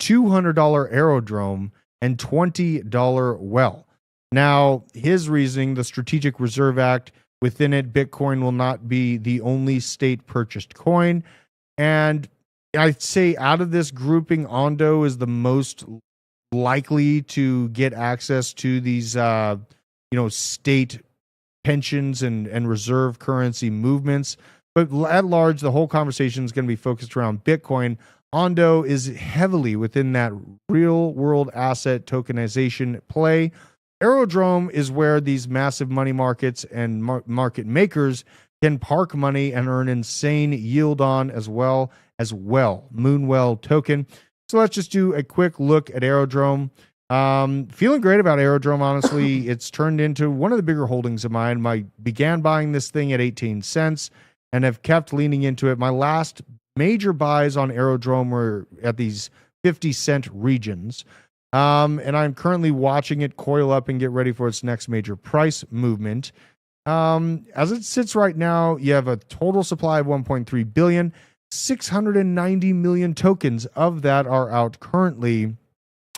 $200 Aerodrome, and $20 Well. Now, his reasoning, the Strategic Reserve Act, within it, Bitcoin will not be the only state-purchased coin. And I'd say out of this grouping, Ondo is the most likely to get access to these, state pensions and reserve currency movements. But at large, the whole conversation is going to be focused around Bitcoin. Ondo is heavily within that real world asset tokenization play. Aerodrome is where these massive money markets and market makers can park money and earn insane yield on as well. Moonwell token. So let's just do a quick look at Aerodrome. Feeling great about Aerodrome, honestly. It's turned into one of the bigger holdings of mine. I began buying this thing at 18 cents and have kept leaning into it. My last major buys on Aerodrome were at these 50-cent regions. And I'm currently watching it coil up and get ready for its next major price movement. As it sits right now, you have a total supply of 1.3 billion. 690 million tokens of that are out currently.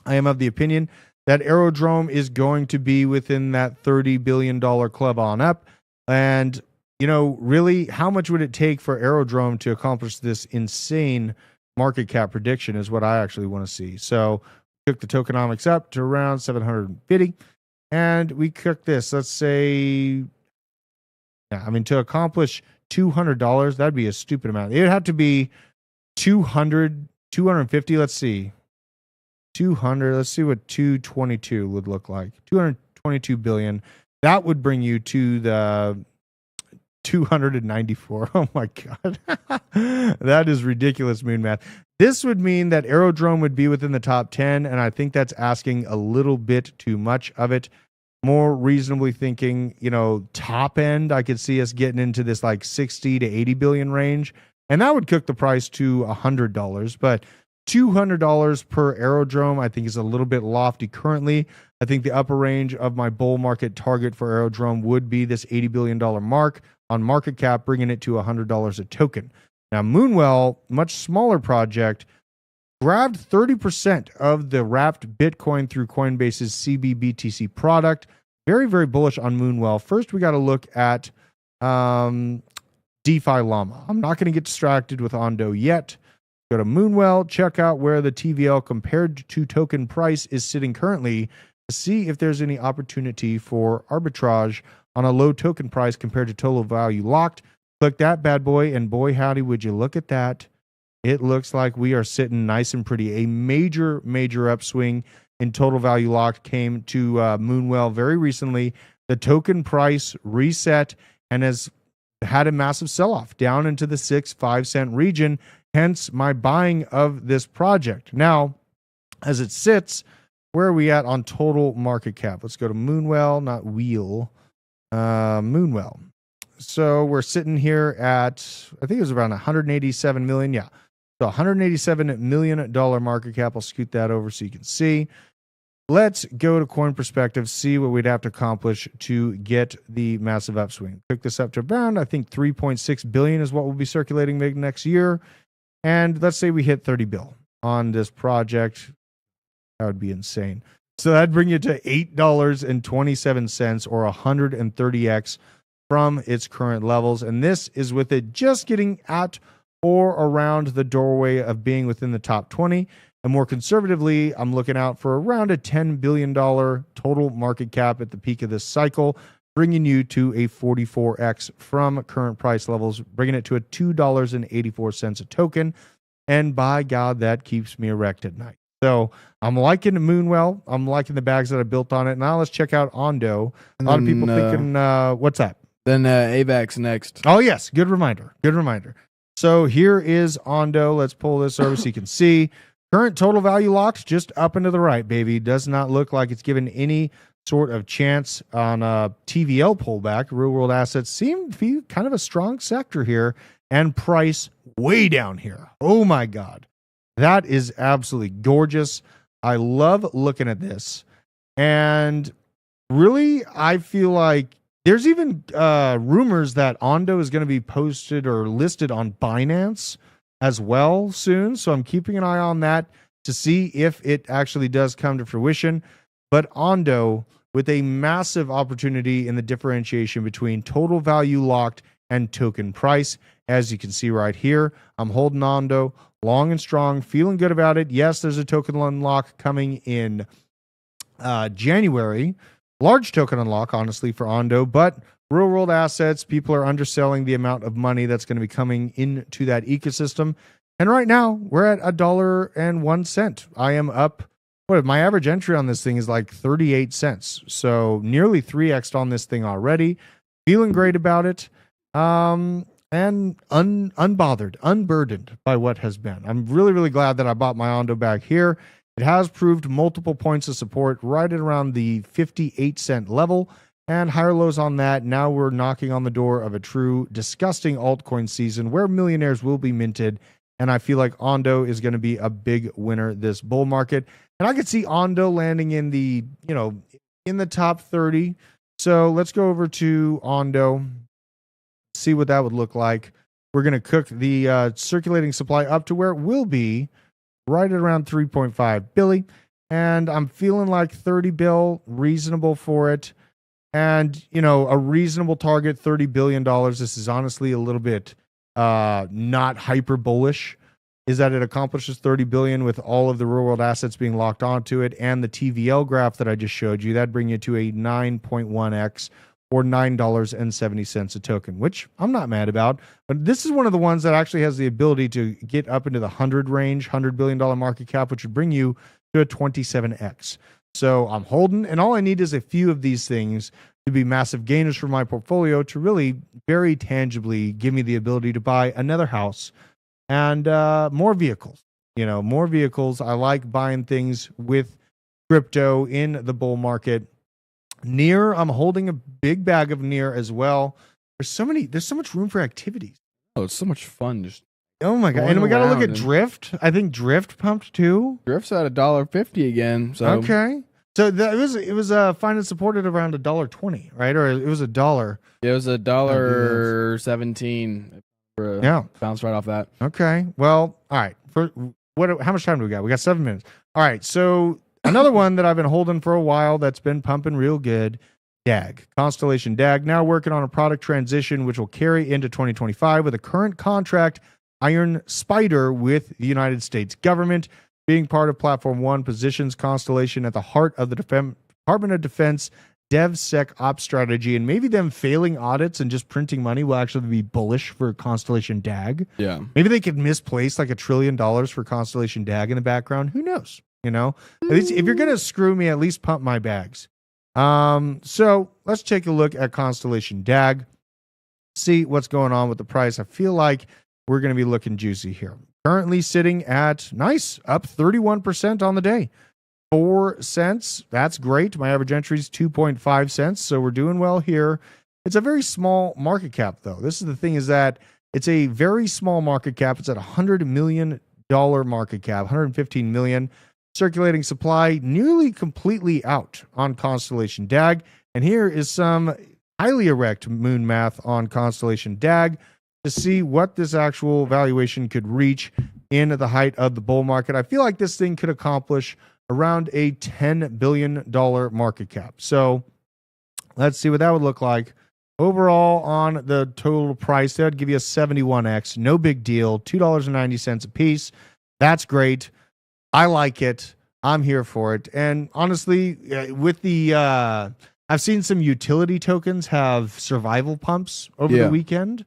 I am of the opinion that Aerodrome is going to be within that $30 billion club on up. And, you know, really, how much would it take for Aerodrome to accomplish this insane market cap prediction is what I actually want to see. So took the tokenomics up to around 750. And we cook this, let's say, yeah, I mean, to accomplish $200, that'd be a stupid amount. It would have to be 250, let's see. 200, let's see what 222 would look like. 222 billion. That would bring you to the 294. Oh my God. That is ridiculous moon math. This would mean that Aerodrome would be within the top 10, and I think that's asking a little bit too much of it. More reasonably thinking, you know, top end, I could see us getting into this like 60 to 80 billion range, and that would cook the price to $100. But $200 per Aerodrome, I think, is a little bit lofty currently. I think the upper range of my bull market target for Aerodrome would be this $80 billion mark on market cap, bringing it to $100 a token. Now, Moonwell, much smaller project, grabbed 30% of the wrapped Bitcoin through Coinbase's CBBTC product. Very, very bullish on Moonwell. First, we got to look at DeFi Llama. I'm not going to get distracted with Ondo yet. Go to Moonwell, check out where the TVL compared to token price is sitting currently to see if there's any opportunity for arbitrage on a low token price compared to total value locked. Click that bad boy, and boy, howdy, would you look at that. It looks like we are sitting nice and pretty. A major, major upswing in total value locked came to Moonwell very recently. The token price reset and has had a massive sell-off down into the 5 cent region, hence my buying of this project. Now, as it sits, where are we at on total market cap? Let's go to Moonwell, not Wheel. Moonwell. So we're sitting here at, I think it was around 187 million. Yeah. So $187 million market cap. I'll scoot that over so you can see. Let's go to Coin Perspective, see what we'd have to accomplish to get the massive upswing. Pick this up to around, I think 3.6 billion is what we'll be circulating maybe next year. And let's say we hit 30 bill on this project. That would be insane. So that'd bring you to $8.27 or 130x from its current levels. And this is with it just getting at or around the doorway of being within the top 20. And more conservatively, I'm looking out for around a $10 billion total market cap at the peak of this cycle, bringing you to a 44x from current price levels, bringing it to a $2.84 a token. And by God, that keeps me erect at night. So I'm liking the Moonwell. I'm liking the bags that I built on it. Now let's check out Ondo. A lot of people thinking, what's that? Then AVAX next. Oh, yes. Good reminder. Good reminder. So here is Ondo. Let's pull this over so you can see. Current total value locked just up and to the right, baby. Does not look like it's given any sort of chance on a TVL pullback. Real world assets seem to be kind of a strong sector here, and price way down here. Oh my God. That is absolutely gorgeous. I love looking at this. And really, I feel like there's even rumors that Ondo is going to be posted or listed on Binance as well soon. So I'm keeping an eye on that to see if it actually does come to fruition. But Ondo, with a massive opportunity in the differentiation between total value locked and token price. As you can see right here, I'm holding Ondo long and strong, feeling good about it. Yes, there's a token unlock coming in January. Large token unlock, honestly, for Ondo, but real world assets, people are underselling the amount of money that's going to be coming into that ecosystem. And right now, we're at $1.01. I am up. What, my average entry on this thing is like 38 cents. So nearly 3x on this thing already. Feeling great about it. And unbothered, unburdened by what has been. I'm really, really glad that I bought my Ondo back here. It has proved multiple points of support right at around the 58 cent level and higher lows on that. Now we're knocking on the door of a true disgusting altcoin season where millionaires will be minted. And I feel like Ondo is going to be a big winner this bull market. And I could see Ondo landing in the, in the top 30. So let's go over to Ondo, see what that would look like. We're going to cook the circulating supply up to where it will be right at around 3.5 billion. and I'm feeling like 30 bill reasonable for it. And, a reasonable target, $30 billion. This is honestly a little bit not hyper bullish, is that it accomplishes 30 billion with all of the real world assets being locked onto it. And the TVL graph that I just showed you, that'd bring you to a 9.1x or $9.70 a token, which I'm not mad about. But this is one of the ones that actually has the ability to get up into the 100 range, $100 billion market cap, which would bring you to a 27x. So I'm holding, and all I need is a few of these things to be massive gainers for my portfolio to really very tangibly give me the ability to buy another house and more vehicles. More vehicles. I like buying things with crypto in the bull market. Near, I'm holding a big bag of Near as well. There's so much room for activities. Oh, it's so much fun. Just oh my god! And we got to look at Drift. I think Drift pumped too. Drift's at $1.50 again. So okay. So it was fine and supported around $1.20, right? Or it was $1. It was $1.17. Yeah, bounced right off that. Okay. Well, all right. How much time do we got? We got 7 minutes. All right. So another one that I've been holding for a while that's been pumping real good. DAG, Constellation DAG, now working on a product transition which will carry into 2025 with a current contract, Iron Spider, with the United States government. Being part of Platform One positions Constellation at the heart of the Department of Defense DevSecOps strategy, and maybe them failing audits and just printing money will actually be bullish for Constellation DAG. Yeah. Maybe they could misplace like $1 trillion for Constellation DAG in the background. Who knows? At least if you're going to screw me, at least pump my bags. So let's take a look at Constellation DAG, see what's going on with the price. I feel like we're going to be looking juicy here. Currently sitting at nice, up 31% on the day. 4 cents. That's great. My average entry is 2.5 cents. So we're doing well here. It's a very small market cap, though. This is the thing, is that it's a very small market cap. It's at $100 million market cap, 115 million. Circulating supply nearly completely out on Constellation DAG. And here is some highly erect moon math on Constellation DAG to see what this actual valuation could reach in the height of the bull market. I feel like this thing could accomplish around a $10 billion market cap. So let's see what that would look like. Overall, on the total price, that would give you a 71x. No big deal. $2.90 a piece. That's great. I like it. I'm here for it. And honestly, with the I've seen some utility tokens have survival pumps over the weekend.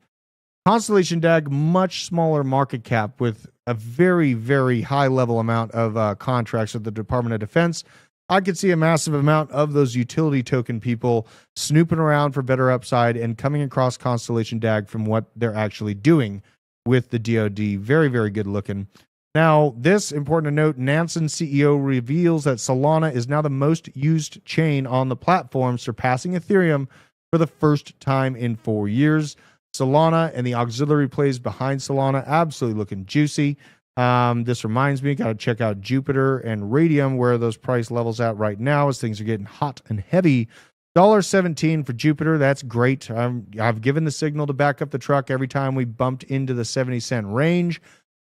Constellation DAG, much smaller market cap with a very, very high level amount of contracts with the Department of Defense. I could see a massive amount of those utility token people snooping around for better upside and coming across Constellation DAG from what they're actually doing with the DoD. Very, very good looking. Now, this, important to note, Nansen CEO reveals that Solana is now the most used chain on the platform, surpassing Ethereum for the first time in 4 years. Solana and the auxiliary plays behind Solana, absolutely looking juicy. This reminds me, got to check out Jupiter and Radium, where those price levels at right now as things are getting hot and heavy. $1.17 for Jupiter, that's great. I've given the signal to back up the truck every time we bumped into the 70-cent range.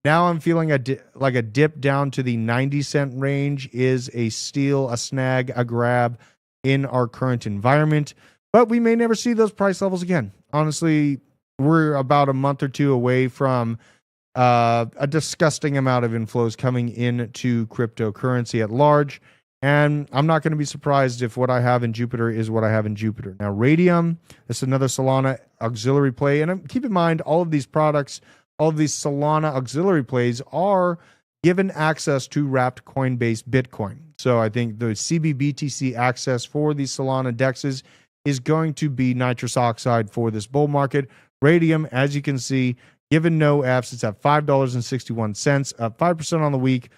Now I'm feeling like a dip down to the 90-cent range is a steal, a snag, a grab in our current environment. But we may never see those price levels again. Honestly, we're about a month or two away from a disgusting amount of inflows coming into cryptocurrency at large. And I'm not going to be surprised if what I have in Jupiter is what I have in Jupiter. Now, Radium, this is another Solana auxiliary play. And keep in mind, all of these products, all of these Solana auxiliary plays are given access to wrapped Coinbase Bitcoin. So I think the CBBTC access for these Solana dexes is going to be nitrous oxide for this bull market. Radium, as you can see, given no Fs, it's at $5.61, up 5% on the week,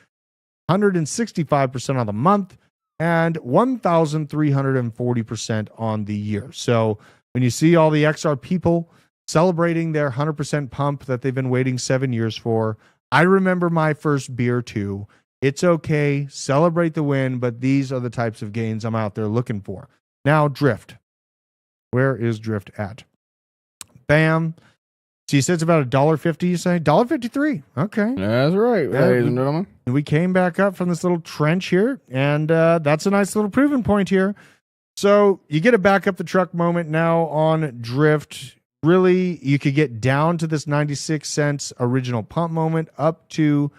165% on the month, and 1,340% on the year. So when you see all the XR people celebrating their 100% pump that they've been waiting 7 years for, I remember my first beer too. It's okay, celebrate the win, but these are the types of gains I'm out there looking for. Now, Drift. Where is Drift at? Bam. So you said it's about $1.50, you say? $1.53. Okay. That's right, ladies and gentlemen. We came back up from this little trench here, and that's a nice little proving point here. So you get a back up the truck moment now on Drift. Really, you could get down to this 96 cents original pump moment up to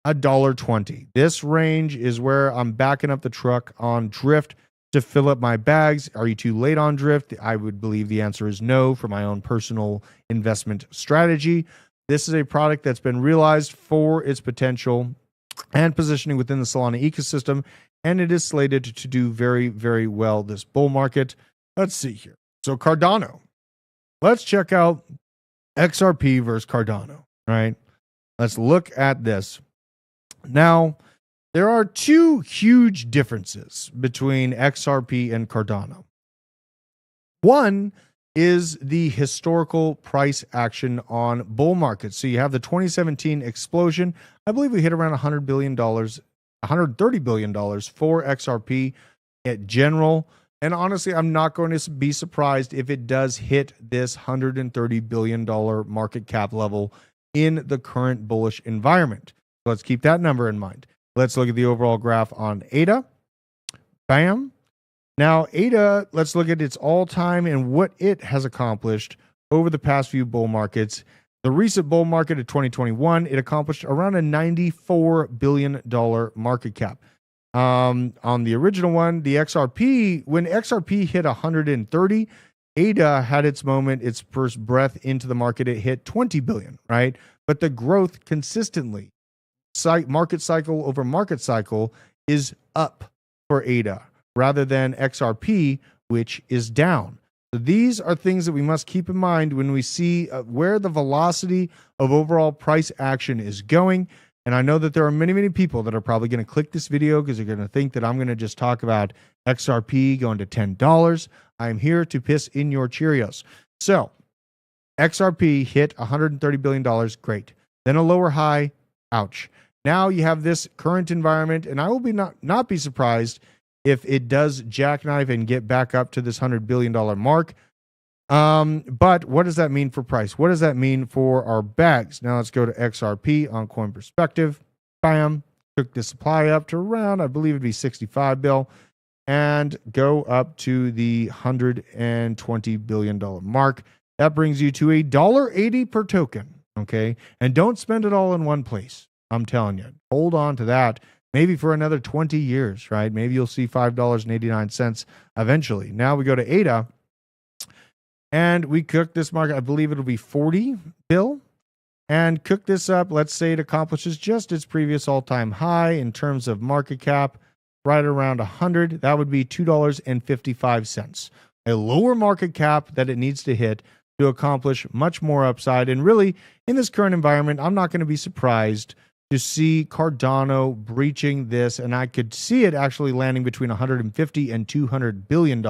$1.20. This range is where I'm backing up the truck on Drift to fill up my bags. Are you too late on Drift? I would believe the answer is no for my own personal investment strategy. This is a product that's been realized for its potential and positioning within the Solana ecosystem, and it is slated to do very, very well this bull market. Let's see here. So Cardano. Let's check out XRP versus Cardano, right? Let's look at this. Now, there are two huge differences between XRP and Cardano. One is the historical price action on bull markets. So you have the 2017 explosion. I believe we hit around $100 billion, $130 billion for XRP at general. And honestly, I'm not going to be surprised if it does hit this $130 billion market cap level in the current bullish environment. So let's keep that number in mind. Let's look at the overall graph on ADA. Bam. Now, ADA, let's look at its all-time and what it has accomplished over the past few bull markets. The recent bull market of 2021, it accomplished around a $94 billion market cap. On the original one, the XRP, when XRP hit 130, ADA had its moment, its first breath into the market. It hit 20 billion, right? But the growth consistently, market cycle over market cycle, is up for ADA rather than XRP, which is down. So these are things that we must keep in mind when we see where the velocity of overall price action is going. And I know that there are many, many people that are probably going to click this video because they're going to think that I'm going to just talk about XRP going to $10. I'm here to piss in your Cheerios. So XRP hit $130 billion. Great. Then a lower high. Ouch. Now you have this current environment, and I will be not be surprised if it does jackknife and get back up to this $100 billion mark. But what does that mean for price? What does that mean for our bags? Now let's go to XRP on Coin Perspective. Bam. Took the supply up to around, I believe it'd be 65 bill, and go up to the $120 billion mark. That brings you to $1.80 per token. Okay. And don't spend it all in one place. I'm telling you, hold on to that. Maybe for another 20 years, right? Maybe you'll see $5.89 eventually. Now we go to ADA. And we cook this market, I believe it'll be 40 bill, and cook this up. Let's say it accomplishes just its previous all-time high in terms of market cap, right around 100. That would be $2.55. A lower market cap that it needs to hit to accomplish much more upside. And really, in this current environment, I'm not going to be surprised to see Cardano breaching this, and I could see it actually landing between $150 and $200 billion.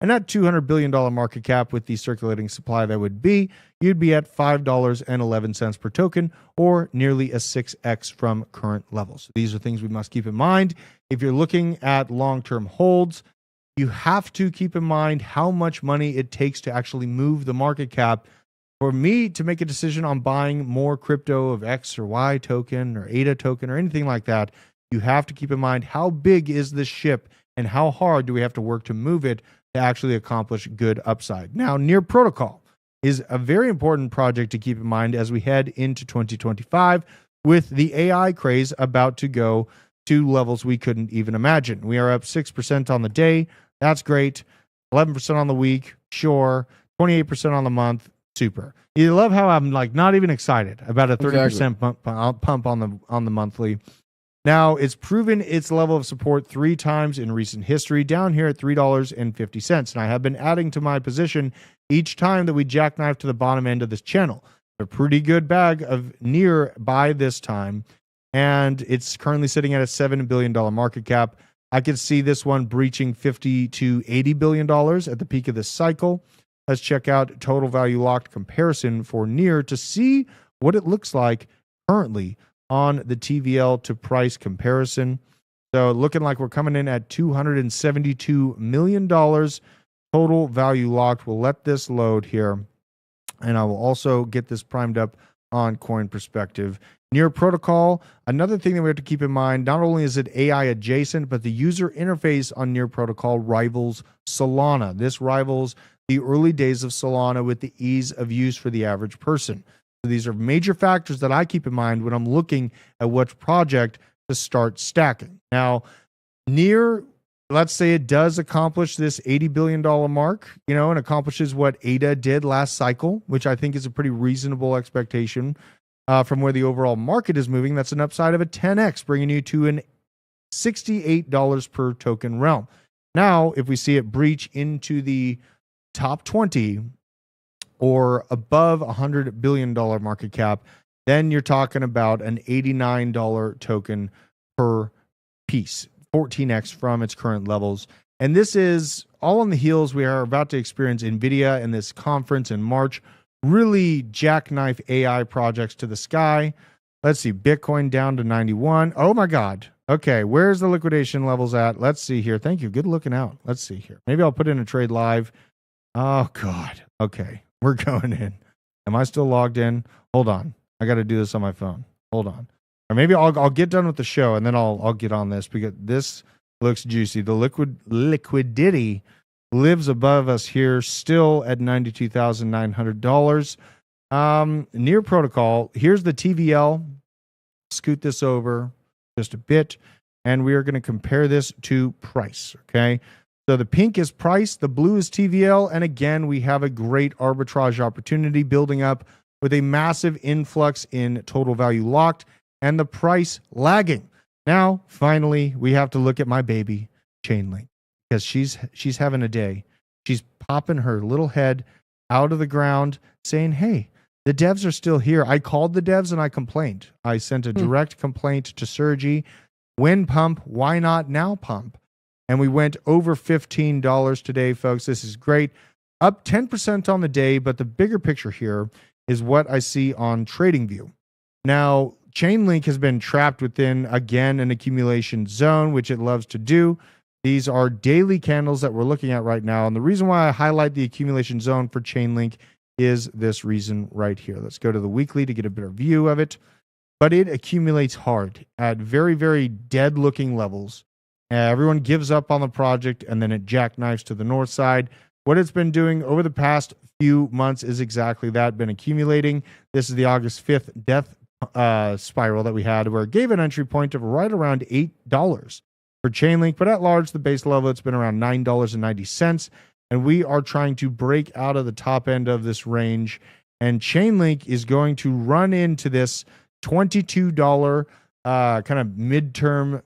And that $200 billion market cap with the circulating supply that would be, you'd be at $5.11 per token, or nearly a 6x from current levels. These are things we must keep in mind. If you're looking at long-term holds, you have to keep in mind how much money it takes to actually move the market cap. For me to make a decision on buying more crypto of X or Y token or ADA token or anything like that, you have to keep in mind how big is this ship and how hard do we have to work to move it to actually accomplish good upside. Now, Near Protocol is a very important project to keep in mind as we head into 2025 with the AI craze about to go to levels we couldn't even imagine. We are up 6% on the day. That's great. 11% on the week. Sure. 28% on the month. Super. You love how I'm like not even excited about a 30% pump on the monthly. Now, it's proven its level of support 3 times in recent history, down here at $3.50. And I have been adding to my position each time that we jackknife to the bottom end of this channel. A pretty good bag of Near by this time. And it's currently sitting at a $7 billion market cap. I could see this one breaching $50 to $80 billion at the peak of this cycle. Let's check out total value locked comparison for Near to see what it looks like currently on the TVL to price comparison. So looking like we're coming in at $272 million total value locked. We'll let this load here. And I will also get this primed up on Coin Perspective. Near Protocol, another thing that we have to keep in mind, not only is it AI adjacent, but the user interface on Near Protocol rivals Solana. This rivals the early days of Solana with the ease of use for the average person. So these are major factors that I keep in mind when I'm looking at which project to start stacking. Now, Near, let's say it does accomplish this $80 billion mark, and accomplishes what ADA did last cycle, which I think is a pretty reasonable expectation from where the overall market is moving. That's an upside of a 10x, bringing you to an $68 per token realm. Now, if we see it breach into the top 20 or above $100 billion market cap, then you're talking about an $89 token per piece, 14x from its current levels. And this is all on the heels. We are about to experience Nvidia in this conference in March, really jackknife AI projects to the sky. Let's see, Bitcoin down to 91. Oh my God. Okay, where's the liquidation levels at? Let's see here. Thank you. Good looking out. Let's see here. Maybe I'll put in a trade live. Oh God. Okay, we're going in. Am I still logged in? Hold on. I got to do this on my phone. Hold on. Or maybe I'll get done with the show and then I'll get on this because this looks juicy. The liquidity lives above us here, still at $92,900. Near Protocol, here's the TVL. Scoot this over just a bit, and we are going to compare this to price, okay? So the pink is price, the blue is TVL, and again, we have a great arbitrage opportunity building up with a massive influx in total value locked and the price lagging. Now, finally, we have to look at my baby, Chainlink, because she's having a day. She's popping her little head out of the ground saying, hey, the devs are still here. I called the devs and I complained. I sent a direct complaint to Sergi. When pump, why not now pump? And we went over $15 today, folks. This is great. Up 10% on the day, but the bigger picture here is what I see on TradingView. Now, Chainlink has been trapped within, again, an accumulation zone, which it loves to do. These are daily candles that we're looking at right now. And the reason why I highlight the accumulation zone for Chainlink is this reason right here. Let's go to the weekly to get a better view of it. But it accumulates hard at very, very dead-looking levels. Everyone gives up on the project, and then it jackknifes to the north side. What it's been doing over the past few months is exactly that, been accumulating. This is the August 5th death spiral that we had, where it gave an entry point of right around $8 for Chainlink, but at large, the base level, it's been around $9.90, and we are trying to break out of the top end of this range, and Chainlink is going to run into this $22 kind of midterm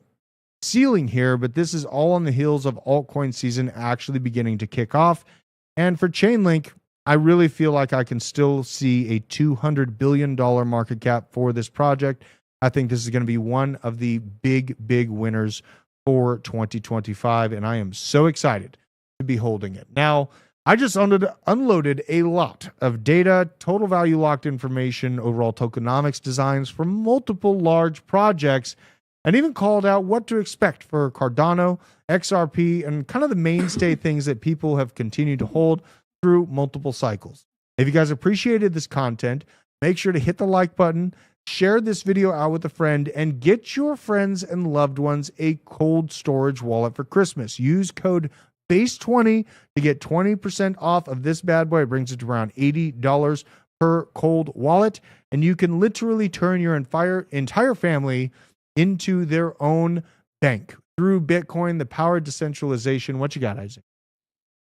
ceiling here, but this is all on the heels of altcoin season actually beginning to kick off, and for Chainlink, I really feel like I can still see a $200 billion market cap for this project. I think this is going to be one of the big, big winners for 2025, and I am so excited to be holding it. Now, I just unloaded a lot of data, total value locked information, overall tokenomics designs from multiple large projects, and even called out what to expect for Cardano, XRP, and kind of the mainstay things that people have continued to hold through multiple cycles. If you guys appreciated this content, make sure to hit the like button, share this video out with a friend, and get your friends and loved ones a cold storage wallet for Christmas. Use code BASE20 to get 20% off of this bad boy. It brings it to around $80 per cold wallet, and you can literally turn your entire family into their own bank through Bitcoin, the power of decentralization. What you got, Isaac?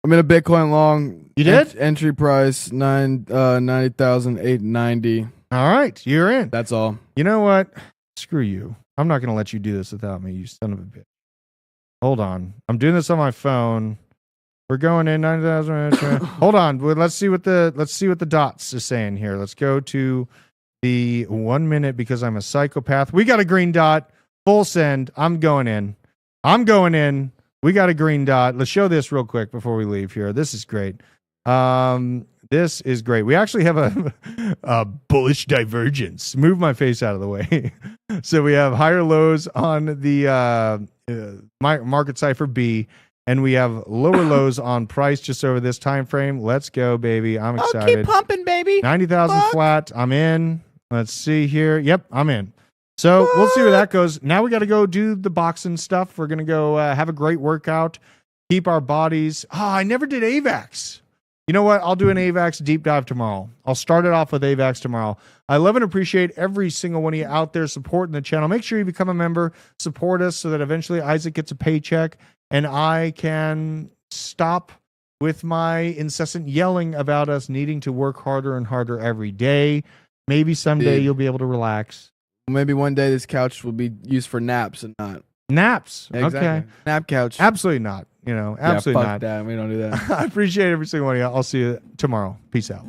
I'm in a Bitcoin long. You did? Entry price, 90,890. All right, you're in. That's all. You know what? Screw you. I'm not going to let you do this without me, you son of a bitch. Hold on. I'm doing this on my phone. We're going in 90,000. Hold on. Let's see what the dots is saying here. Let's go to the 1 minute because I'm a psychopath. We got a green dot. Full send. I'm going in. We got a green dot. Let's show this real quick before we leave here. This is great. This is great. We actually have a bullish divergence. Move my face out of the way. So we have higher lows on the market cipher B, and we have lower lows on price just over this time frame. Let's go, baby. I'm excited. Keep pumping, baby. 90,000 flat. I'm in. Let's see here. Yep, I'm in. So we'll see where that goes. Now we got to go do the boxing stuff. We're going to go have a great workout, keep our bodies. I never did AVAX. You know what? I'll do an AVAX deep dive tomorrow. I'll start it off with AVAX tomorrow. I love and appreciate every single one of you out there supporting the channel. Make sure you become a member, support us so that eventually Isaac gets a paycheck and I can stop with my incessant yelling about us needing to work harder and harder every day. Maybe someday you'll be able to relax. Maybe one day this couch will be used for naps and not. Naps. Exactly. Okay. Nap couch. Absolutely not. Absolutely fuck not. that. We don't do that. I appreciate every single one of you. I'll see you tomorrow. Peace out.